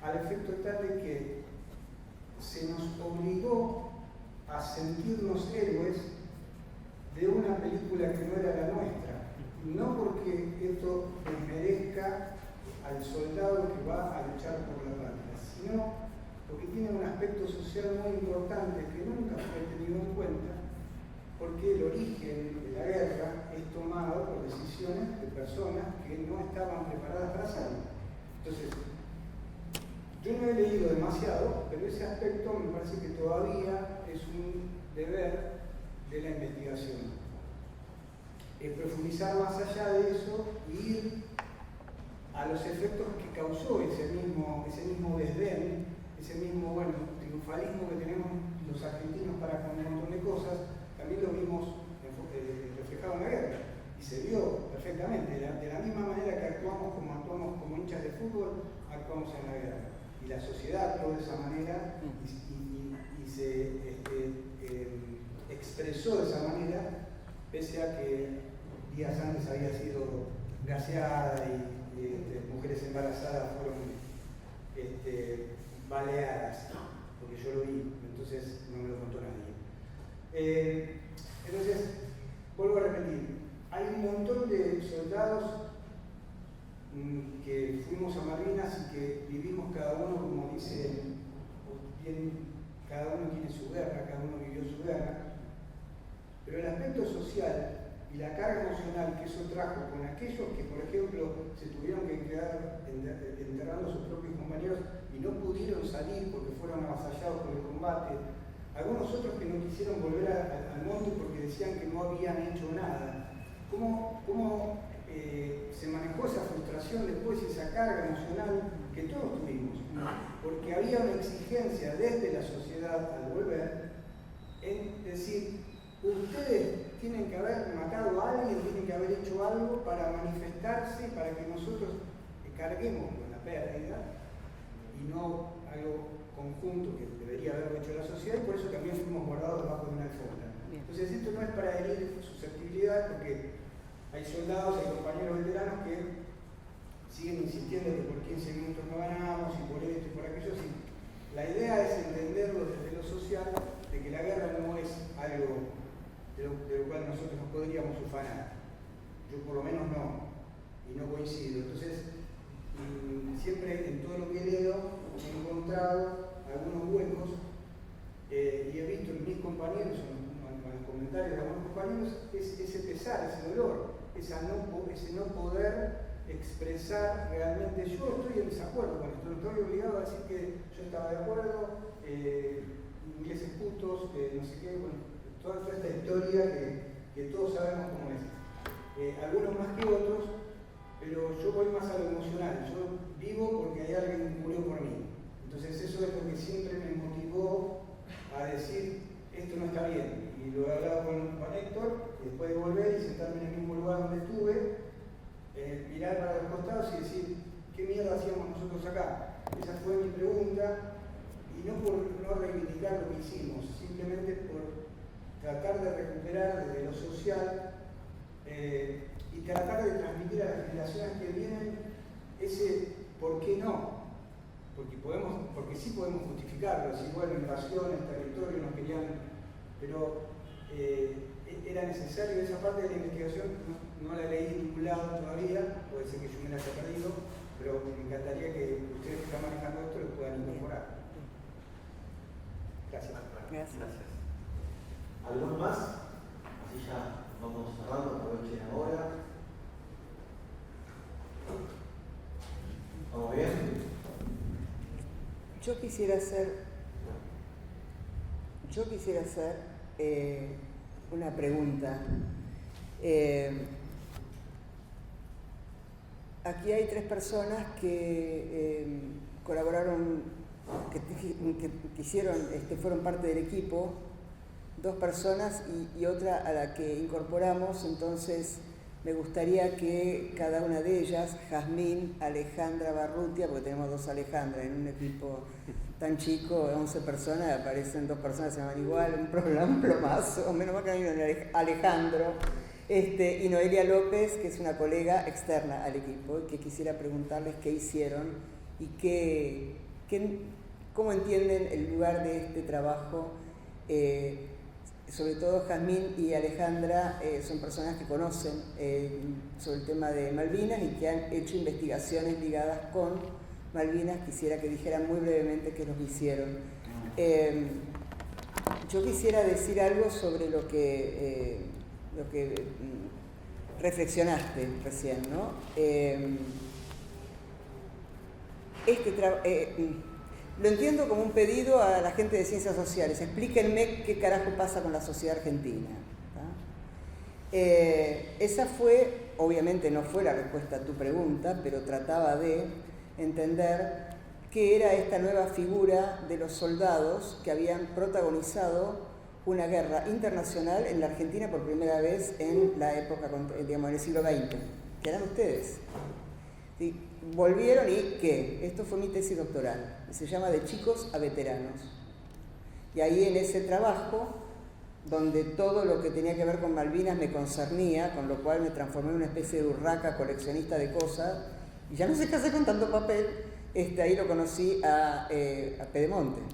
al efecto tal de que se nos obligó a sentirnos héroes de una película que no era la nuestra. No porque esto desmerezca al soldado que va a luchar por la patria, sino porque tiene un aspecto social muy importante que nunca fue tenido en cuenta, porque el origen de la guerra es tomado por decisiones de personas que no estaban preparadas para hacerlo. Entonces, yo no he leído demasiado, pero ese aspecto me parece que todavía es un deber de la investigación. Es profundizar más allá de eso y ir a los efectos que causó ese mismo desdén, ese mismo, triunfalismo que tenemos los argentinos para con un montón de cosas. También lo vimos reflejado en la guerra y se vio perfectamente. De la misma manera que actuamos la sociedad actuó de esa manera y se expresó de esa manera, pese a que días antes había sido gaseada y mujeres embarazadas fueron baleadas, porque yo lo vi, entonces no me lo contó nadie. Entonces, vuelvo a repetir, hay un montón de soldados que fuimos a Malvinas y que vivimos cada uno, como dice, cada uno tiene su guerra, cada uno vivió su guerra, pero el aspecto social y la carga emocional que eso trajo con aquellos que, por ejemplo, se tuvieron que quedar enterrando a sus propios compañeros y no pudieron salir porque fueron avasallados por el combate, algunos otros que no quisieron volver al monte porque decían que no habían hecho nada. ¿Cómo se manejó esa frustración después, esa carga emocional que todos tuvimos? Porque había una exigencia desde la sociedad al volver en decir, ustedes tienen que haber matado a alguien, tienen que haber hecho algo para manifestarse, para que nosotros carguemos con la pérdida y no algo conjunto que debería haberlo hecho la sociedad, y por eso también fuimos guardados debajo de una alfombra. Entonces esto no es para herir susceptibilidad, porque hay soldados, hay compañeros veteranos que siguen insistiendo que por 15 minutos no ganamos y por esto y por aquello. Sí. La idea es entenderlo desde lo social, de que la guerra no es algo de lo cual nosotros nos podríamos ufanar. Yo por lo menos no, y no coincido. Entonces, siempre en todo lo que leo he encontrado algunos huecos y he visto en mis compañeros, en los comentarios de algunos compañeros, ese pesar, ese dolor, ese no poder expresar realmente. Yo estoy en desacuerdo con esto, no estoy obligado a decir que yo estaba de acuerdo, ingleses putos, no sé qué, bueno, toda esta historia que todos sabemos cómo es. Algunos más que otros, pero yo voy más a lo emocional. Yo vivo porque hay alguien que murió por mí. Entonces eso es lo que siempre me motivó a decir, esto no está bien. Y lo he hablado con Héctor, y después de volver y sentarme en el mismo lugar donde estuve, mirar para los costados y decir, ¿qué mierda hacíamos nosotros acá? Esa fue mi pregunta, y no por no reivindicar lo que hicimos, simplemente por tratar de recuperar desde lo social y tratar de transmitir a las generaciones que vienen ese por qué no. Porque sí podemos justificarlo, si bueno, invasiones, territorio, nos querían, pero era necesario. Esa parte de la investigación no la leí en ningún lado todavía, puede ser que yo me la haya perdido, pero me encantaría que ustedes que están manejando esto lo puedan incorporar. Gracias. Gracias. ¿Alguno más? Así ya vamos cerrando, aprovechen ahora. ¿Vamos bien? Yo quisiera hacer una pregunta. Aquí hay 3 personas que colaboraron, que fueron parte del equipo, 2 personas y otra a la que incorporamos. Entonces me gustaría que cada una de ellas, Jazmín, Alejandra Barrutia, porque tenemos 2 Alejandras en un equipo tan chico, 11 personas, aparecen 2 personas que se llaman igual, un plomazo, menos mal que hay un Alejandro, y Noelia López, que es una colega externa al equipo, que quisiera preguntarles qué hicieron y cómo entienden el lugar de este trabajo. Sobre todo Jazmín y Alejandra son personas que conocen sobre el tema de Malvinas y que han hecho investigaciones ligadas con Malvinas. Quisiera que dijeran muy brevemente qué es lo que hicieron. Yo quisiera decir algo sobre lo que reflexionaste recién, ¿no? Lo entiendo como un pedido a la gente de Ciencias Sociales. Explíquenme qué carajo pasa con la sociedad argentina. Esa fue, obviamente no fue la respuesta a tu pregunta, pero trataba de entender qué era esta nueva figura de los soldados que habían protagonizado una guerra internacional en la Argentina por primera vez en la época, digamos, en el siglo XX, que eran ustedes. ¿Sí? volvieron y ¿qué? Esto fue mi tesis doctoral, se llama De chicos a veteranos. Y ahí en ese trabajo, donde todo lo que tenía que ver con Malvinas me concernía, con lo cual me transformé en una especie de urraca coleccionista de cosas, y ya no sé qué hacer con tanto papel, ahí lo conocí a Pedemonte, ¿no?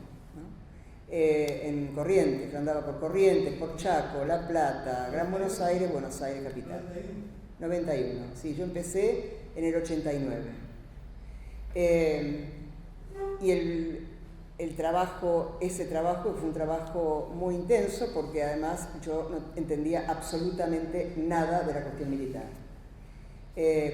En Corrientes, yo andaba por Corrientes, por Chaco, La Plata, Gran Buenos Aires capital. 91, sí, yo empecé en el 89. Y ese trabajo fue un trabajo muy intenso porque además yo no entendía absolutamente nada de la cuestión militar.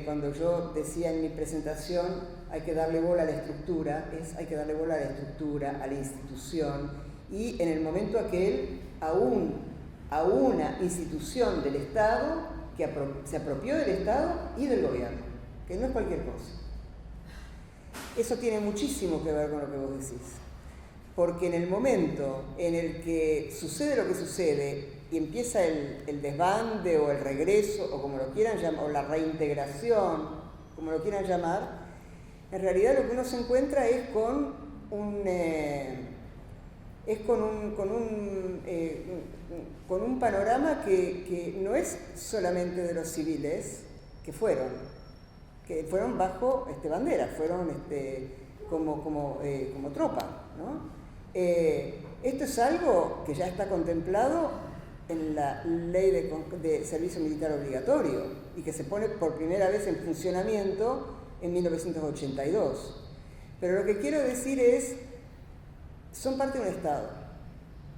Cuando yo decía en mi presentación hay que darle bola a la estructura, hay que darle bola a la estructura, a la institución, y en el momento aquel a una institución del Estado que se apropió del Estado y del gobierno, que no es cualquier cosa. Eso tiene muchísimo que ver con lo que vos decís, porque en el momento en el que sucede lo que sucede y empieza el desbande o el regreso, o como lo quieran llamar, o la reintegración, como lo quieran llamar, en realidad lo que uno se encuentra es con un panorama que no es solamente de los civiles que fueron bajo bandera, fueron como tropa, ¿no? Esto es algo que ya está contemplado en la ley de servicio militar obligatorio y que se pone por primera vez en funcionamiento en 1982. Pero lo que quiero decir es, son parte de un Estado,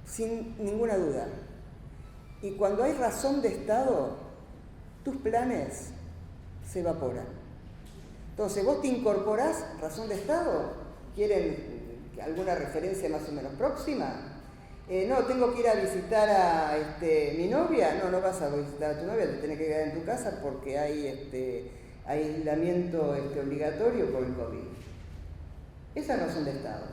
sin ninguna duda. Y cuando hay razón de Estado, tus planes se evaporan. Entonces, vos te incorporás, razón de Estado, ¿quieren alguna referencia más o menos próxima? No, tengo que ir a visitar a mi novia. No vas a visitar a tu novia, te tenés que quedar en tu casa porque hay aislamiento obligatorio por el COVID. Esa es razón de Estado.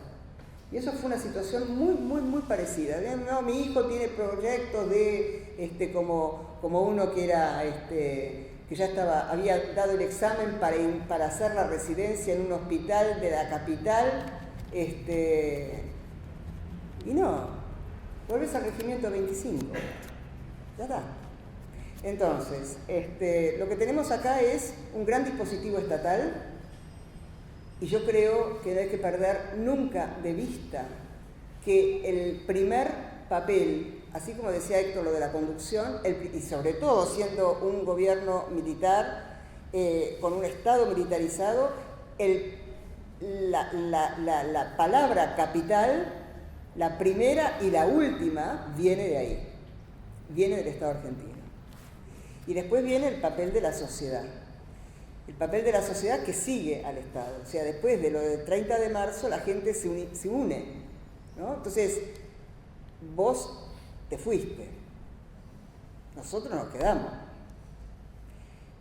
Y eso fue una situación muy, muy, muy parecida. No, mi hijo tiene proyectos de, como uno que era, que ya había dado el examen para hacer la residencia en un hospital de la capital, y no, volvés al regimiento 25. Ya está. Entonces, lo que tenemos acá es un gran dispositivo estatal. Y yo creo que no hay que perder nunca de vista que el primer papel, así como decía Héctor lo de la conducción, y sobre todo siendo un gobierno militar, con un Estado militarizado, la palabra capital, la primera y la última, viene de ahí, viene del Estado argentino. Y después viene el papel de la sociedad. El papel de la sociedad que sigue al Estado. O sea, después de lo del 30 de marzo, la gente se une, ¿no? Entonces, vos te fuiste. Nosotros nos quedamos.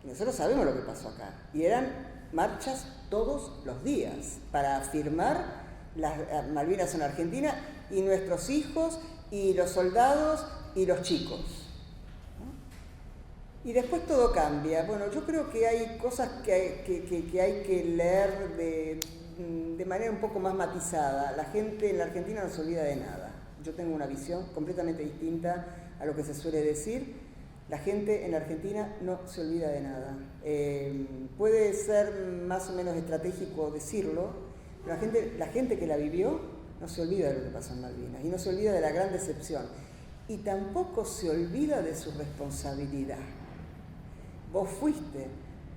Y nosotros sabemos lo que pasó acá. Y eran marchas todos los días para afirmar las Malvinas en Argentina, y nuestros hijos, y los soldados, y los chicos. Y después todo cambia. Bueno, yo creo que hay cosas que hay que leer de manera un poco más matizada. La gente en la Argentina no se olvida de nada. Yo tengo una visión completamente distinta a lo que se suele decir. La gente en la Argentina no se olvida de nada. Puede ser más o menos estratégico decirlo, pero la gente que la vivió no se olvida de lo que pasó en Malvinas y no se olvida de la gran decepción. Y tampoco se olvida de su responsabilidad. Vos fuiste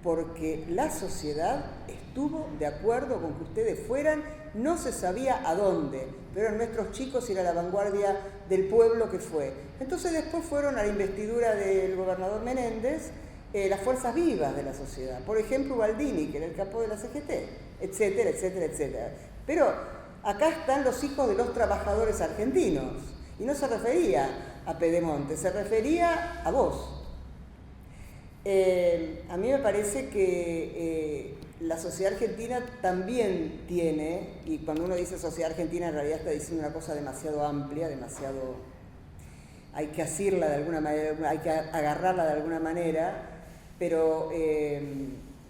porque la sociedad estuvo de acuerdo con que ustedes fueran, no se sabía a dónde, pero eran nuestros chicos y era la vanguardia del pueblo que fue. Entonces después fueron a la investidura del gobernador Menéndez las fuerzas vivas de la sociedad. Por ejemplo, Baldini, que era el capo de la CGT, etcétera, etcétera, etcétera. Pero acá están los hijos de los trabajadores argentinos. Y no se refería a Pedemonte, se refería a vos. A mí me parece que la sociedad argentina también tiene, y cuando uno dice sociedad argentina en realidad está diciendo una cosa demasiado amplia, hay que asirla de alguna manera, hay que agarrarla de alguna manera, pero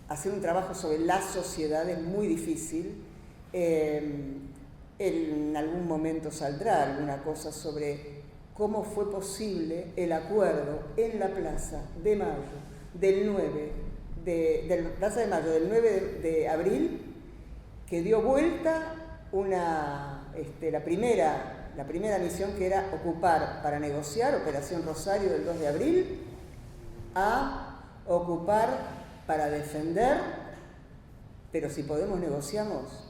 hacer un trabajo sobre la sociedad es muy difícil. En algún momento saldrá alguna cosa sobre cómo fue posible el acuerdo en la Plaza de Mayo del 9 de abril, que dio vuelta la primera misión, que era ocupar para negociar, Operación Rosario del 2 de abril, a ocupar para defender, pero si podemos negociamos.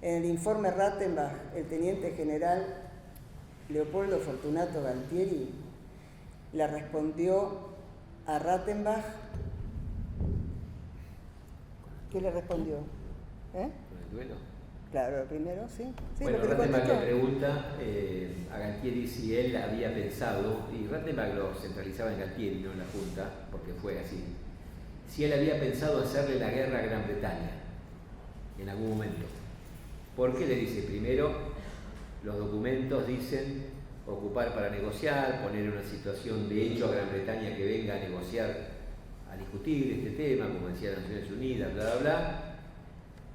En el informe Rattenbach, el teniente general Leopoldo Fortunato Galtieri le respondió a Rattenbach. ¿Qué le respondió? ¿Con el duelo? Claro, el primero, sí. Bueno, Rattenbach le pregunta a Galtieri si él había pensado, y Rattenbach lo centralizaba en Galtieri, no en la Junta, porque fue así, si él había pensado hacerle la guerra a Gran Bretaña en algún momento. Porque le dice, primero, los documentos dicen ocupar para negociar, poner una situación de hecho a Gran Bretaña que venga a negociar, a discutir este tema, como decía Naciones Unidas, bla, bla, bla.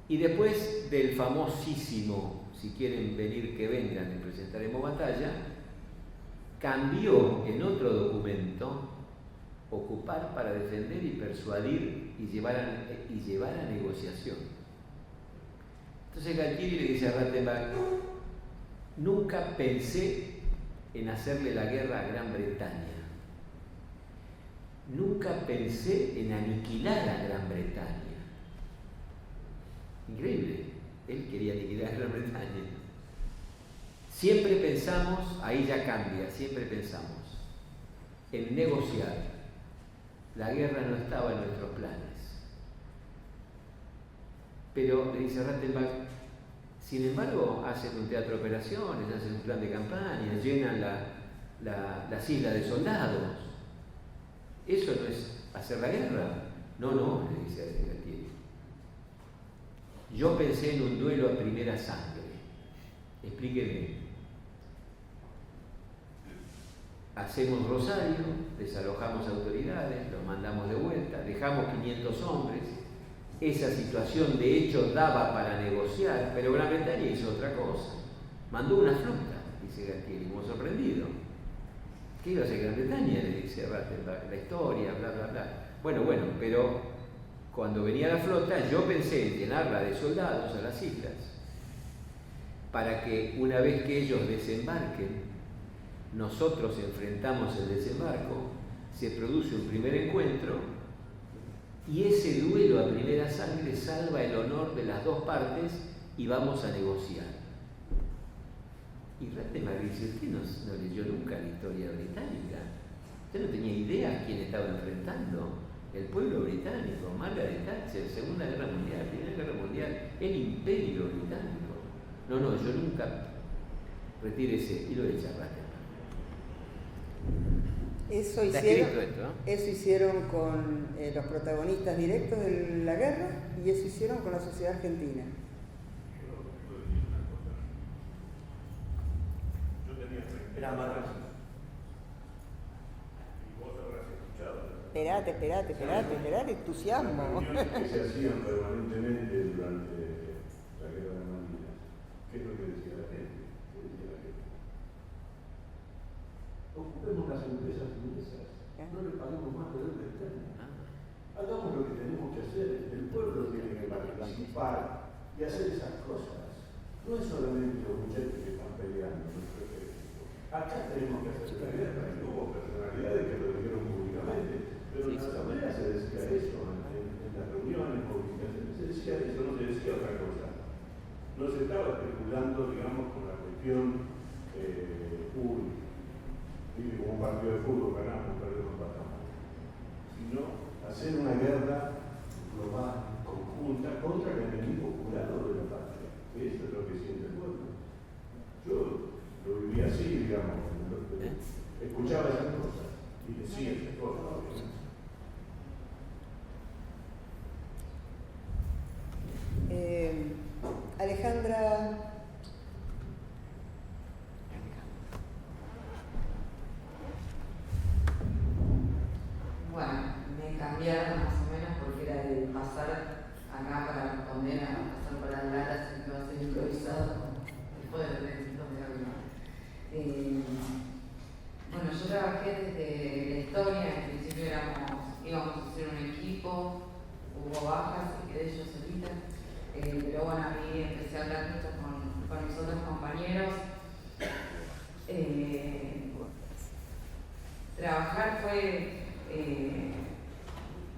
Y después del famosísimo, si quieren venir que vengan, y presentaremos batalla, cambió en otro documento ocupar para defender y persuadir y llevar a negociación. Entonces Galtieri le dice a Rattenbach, nunca pensé en hacerle la guerra a Gran Bretaña. Nunca pensé en aniquilar a Gran Bretaña. Increíble, él quería aniquilar a Gran Bretaña. Siempre pensamos, ahí ya cambia, siempre pensamos en negociar. La guerra no estaba en nuestros planes. Pero, le dice Rattenbach, sin embargo, hacen un teatro de operaciones, hacen un plan de campaña, llenan las islas de soldados. ¿Eso no es hacer la guerra? No, le dice Galtieri. Yo pensé en un duelo a primera sangre. Explíqueme. Hacemos Rosario, desalojamos autoridades, los mandamos de vuelta, dejamos 500 hombres. Esa situación de hecho daba para negociar, pero Gran Bretaña hizo otra cosa. Mandó una flota, dice Galtieri, como sorprendido. ¿Qué iba a hacer Gran Bretaña? Le dice Rattenbach, la historia, bla, bla, bla. Bueno, pero cuando venía la flota yo pensé en llenarla de soldados a las islas, para que una vez que ellos desembarquen, nosotros enfrentamos el desembarco, se produce un primer encuentro, y ese duelo a primera sangre salva el honor de las dos partes y vamos a negociar. Y Rattenbach dice, usted no leyó nunca la historia británica. Usted no tenía idea a quién estaba enfrentando. El pueblo británico, Margaret Thatcher, Segunda Guerra Mundial, Primera Guerra Mundial, el imperio británico. No, yo nunca. Retírese, y lo echa Rattenbach. Eso hicieron con los protagonistas directos de la guerra, y eso hicieron con la sociedad argentina. Yo tenía 30 años. Y vos habrás escuchado. Esperate, entusiasmo. Las reuniones que se hacían permanentemente durante la guerra de Malvinas. ¿Qué es lo que decía la gente? Ocupemos las empresas inglesas, no le paguemos más de lo que tenemos. Hagamos lo que tenemos que hacer, el pueblo tiene que participar y hacer esas cosas. No es solamente los muchachos que están peleando nuestro ejército. Acá tenemos que hacer la guerra, y hubo personalidades que lo dijeron públicamente, pero en la asamblea se decía eso, en las reuniones públicas se decía eso, no se decía otra cosa. No se estaba especulando, digamos, con la cuestión como un partido de fútbol, ganamos, perdemos, empatamos, sino hacer una guerra global, conjunta, contra el enemigo jurado de la patria. Eso es lo que siente el pueblo. Yo lo viví así, digamos, escuchaba esas cosas y decía esas cosas. Alejandra. Bueno, me cambiaron más o menos porque era del pasado. desde la historia. En principio íbamos a hacer un equipo, hubo bajas y quedé yo solita. Pero bueno, a mí empecé a hablar mucho con mis otros compañeros. Trabajar fue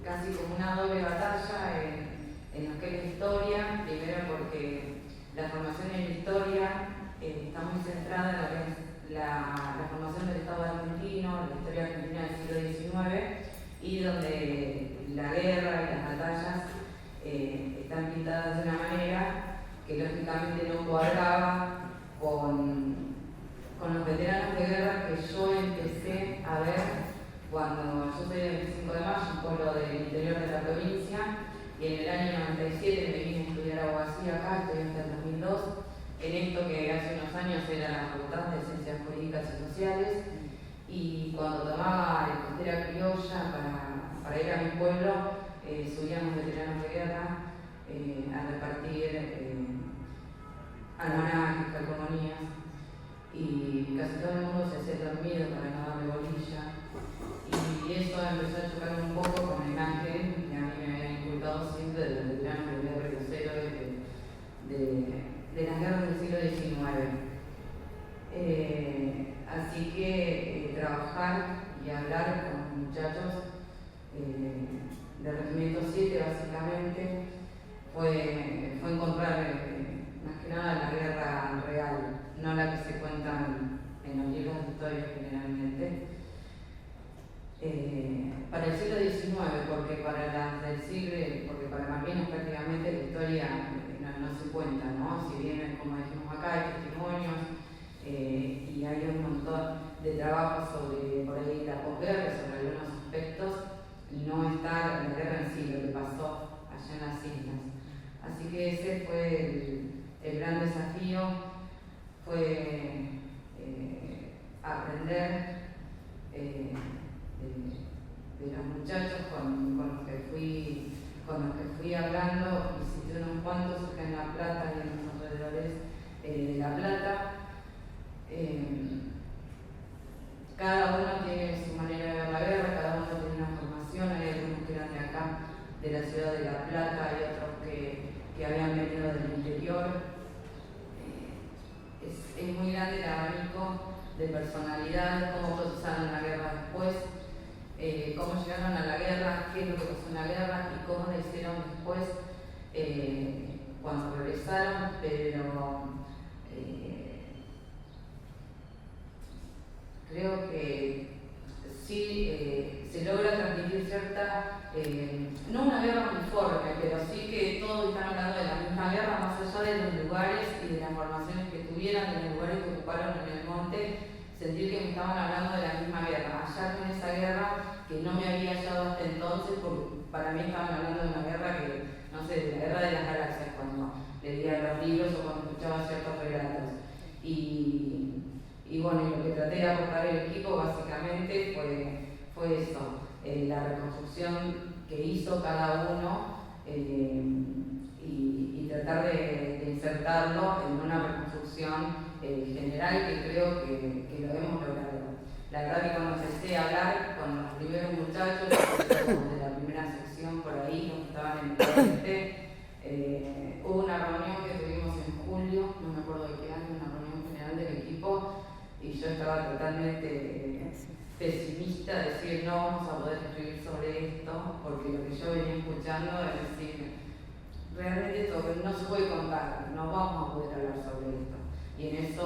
casi como una doble batalla en lo que es la historia. Primero porque la formación en historia está muy centrada en lo que es la formación del Estado argentino, la historia argentina del siglo XIX, y donde la guerra y las batallas están pintadas de una manera que lógicamente no cuadraba con los veteranos de guerra que yo empecé a ver cuando yo soy del 25 de mayo, un pueblo del interior de la provincia, y en el año 97 me vine a estudiar abogacía acá, estoy hasta el 2002, en esto que hace unos años era la Facultad de Ciencias Jurídicas y Sociales, y cuando tomaba el Costera Criolla para ir a mi pueblo, subíamos veteranos de guerra a repartir almanaques, calcomanías, y casi todo el mundo se hacía dormido para no darle bolilla, y eso empezó a chocar un poco con la imagen que a mí me habían inculcado siempre de los veteranos de guerra y los héroes de las guerras del siglo XIX. Así que trabajar y hablar con muchachos del Regimiento 7 básicamente fue encontrar más que nada la guerra real, no la que se cuentan en los libros de historia generalmente. Para el siglo XIX, porque para Malvinas prácticamente la historia no se cuenta, ¿no? Si bien, como dijimos acá, hay testimonios y hay un montón de trabajos sobre por ahí la posguerra, sobre algunos aspectos, no está la guerra en sí, lo que pasó allá en las islas. Así que ese fue el gran desafío, fue aprender de los muchachos con los que fui hablando. Visité unos cuantos acá en La Plata y en los alrededores de La Plata. Cada uno tiene su manera de ver la guerra, cada uno tiene una formación. Hay algunos que eran de acá, de la ciudad de La Plata, hay otros que habían venido del interior. Es muy grande el abanico de personalidades, cómo procesaron la guerra después, cómo llegaron a la guerra, qué es lo que pasó en la guerra y cómo lo hicieron después cuando regresaron, pero creo que sí se logra transmitir cierta, no una guerra uniforme, pero sí que todos están hablando de la misma guerra, más allá de los lugares y de las formaciones que tuvieran, de los lugares que ocuparon en el monte, sentir que me estaban hablando de la misma guerra, hallarme en esa guerra que no me había hallado hasta entonces, porque para mí estaban hablando de una guerra que, no sé, de la guerra de las galaxias, cuando leía los libros o cuando escuchaba ciertos relatos. Y bueno, y lo que traté de aportar el equipo básicamente fue eso, la reconstrucción que hizo cada uno y tratar de insertarlo en una reconstrucción general que creo que lo hemos logrado. La verdad que cuando empecé a hablar con los primeros muchachos, de la primera sección por ahí, los que estaban en el presente, hubo una reunión que tuvimos en julio, no me acuerdo de qué año, una reunión general del equipo, y yo estaba totalmente pesimista, de decir no vamos a poder escribir sobre esto, porque lo que yo venía escuchando es decir, realmente esto no se puede contar, no vamos a poder hablar sobre esto. Y en eso,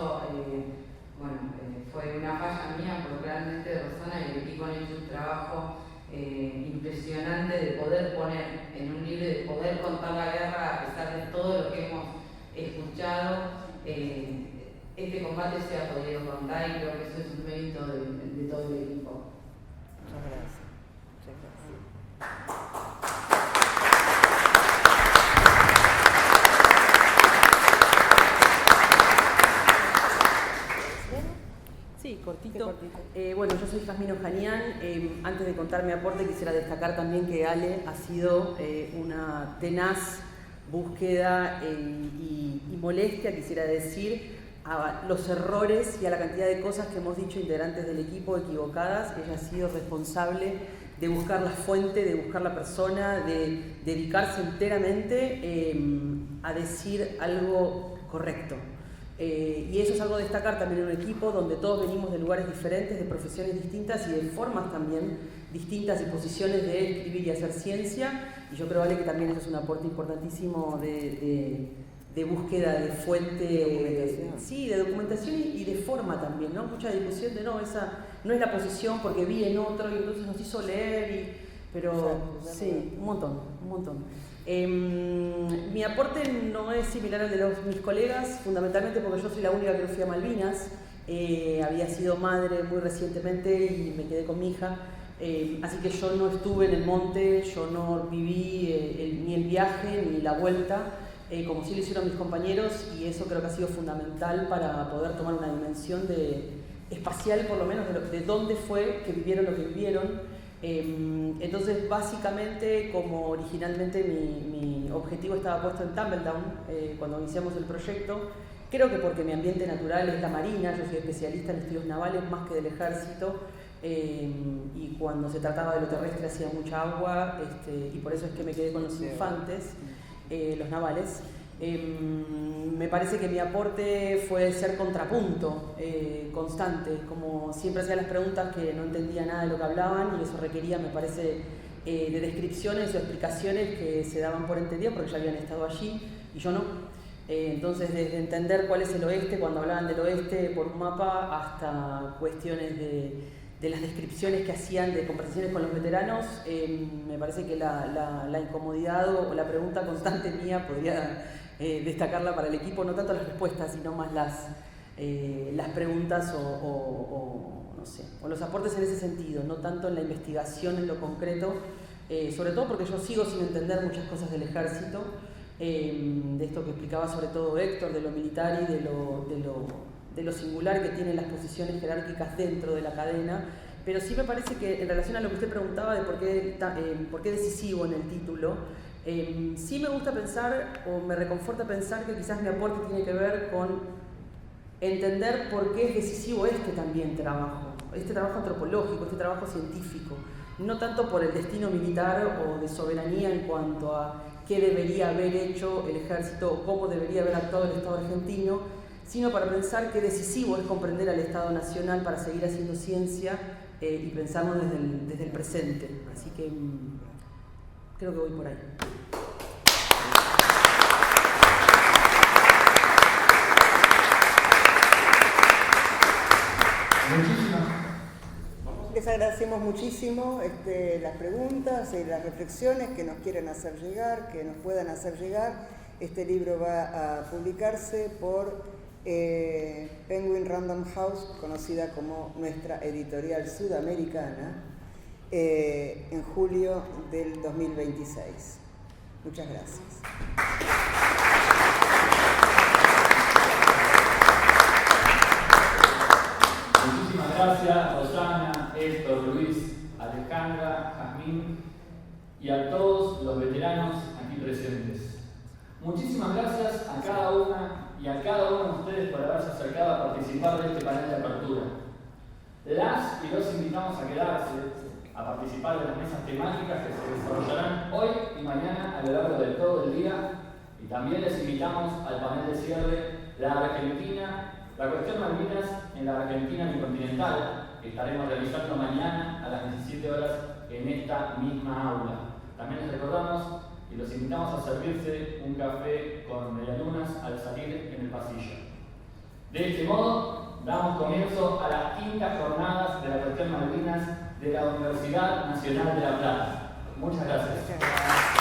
fue una falla mía, porque realmente Rosana y el equipo han hecho un trabajo impresionante de poder poner en un libro, de poder contar la guerra a pesar de todo lo que hemos escuchado. Este combate se ha podido contar y creo que eso es un mérito de todo el equipo. Muchas gracias. Muchas gracias. Sí, cortito. Bueno, yo soy Jasmine Ojanian. Antes de contar mi aporte, quisiera destacar también que Ale ha sido una tenaz búsqueda y molestia, quisiera decir, a los errores y a la cantidad de cosas que hemos dicho integrantes del equipo equivocadas. Ella ha sido responsable de buscar la fuente, de buscar la persona, de dedicarse enteramente a decir algo correcto. Y eso es algo a destacar también en un equipo donde todos venimos de lugares diferentes, de profesiones distintas y de formas también distintas y posiciones de escribir y hacer ciencia. Y yo creo, Ale, que también eso es un aporte importantísimo de búsqueda de fuente, sí, de documentación y de forma también, ¿no? Mucha discusión de no, esa no es la posición porque vi en otro y entonces nos hizo leer, pero sí, un montón. Mi aporte no es similar al de mis colegas, fundamentalmente porque yo soy la única que no fui a Malvinas. Había sido madre muy recientemente y me quedé con mi hija, así que yo no estuve en el monte, yo no viví ni el viaje ni la vuelta, como sí lo hicieron mis compañeros, y eso creo que ha sido fundamental para poder tomar una dimensión espacial, por lo menos, de dónde fue que vivieron lo que vivieron. Entonces, básicamente, como originalmente mi objetivo estaba puesto en Tumbledown, cuando iniciamos el proyecto, creo que porque mi ambiente natural es la marina, yo soy especialista en estudios navales más que del ejército, y cuando se trataba de lo terrestre hacía mucha agua, y por eso es que me quedé con los infantes, los navales. Me parece que mi aporte fue ser contrapunto constante, como siempre hacía las preguntas que no entendía nada de lo que hablaban, y eso requería, me parece, de descripciones o explicaciones que se daban por entendido porque ya habían estado allí y yo no. Entonces, desde entender cuál es el oeste, cuando hablaban del oeste por un mapa, hasta cuestiones de las descripciones que hacían de conversaciones con los veteranos, me parece que la incomodidad o la pregunta constante mía podría destacarla para el equipo, no tanto las respuestas, sino más las preguntas no sé, o los aportes en ese sentido, no tanto en la investigación en lo concreto, sobre todo porque yo sigo sin entender muchas cosas del ejército, de esto que explicaba sobre todo Héctor, de lo militar y de lo singular que tienen las posiciones jerárquicas dentro de la cadena, pero sí me parece que en relación a lo que usted preguntaba de por qué decisivo en el título, sí me gusta pensar, o me reconforta pensar que quizás mi aporte tiene que ver con entender por qué es decisivo este trabajo antropológico, este trabajo científico, no tanto por el destino militar o de soberanía en cuanto a qué debería haber hecho el ejército o cómo debería haber actuado el Estado argentino, sino para pensar qué decisivo es comprender al Estado Nacional para seguir haciendo ciencia y pensarlo desde el presente. Así que creo que voy por ahí. Les agradecemos muchísimo las preguntas y las reflexiones que nos quieren hacer llegar, que nos puedan hacer llegar. Este libro va a publicarse por Penguin Random House, conocida como nuestra editorial sudamericana, en julio del 2026. Muchas gracias. Muchísimas gracias, Rosana, Héctor, Luis, Alejandra, Jazmín y a todos los veteranos aquí presentes. Muchísimas gracias a cada una y a cada uno de ustedes por haberse acercado a participar de este panel de apertura. Las y los invitamos a quedarse, a participar de las mesas temáticas que se desarrollarán hoy y mañana a lo largo de todo el día, y también les invitamos al panel de cierre La cuestión Malvinas en la Argentina bicontinental, que estaremos realizando mañana a las 17 horas en esta misma aula. También les recordamos y los invitamos a servirse un café con medialunas al salir en el pasillo. De este modo, damos comienzo a las quintas jornadas de la cuestión Malvinas de la Universidad Nacional de La Plata. Muchas gracias.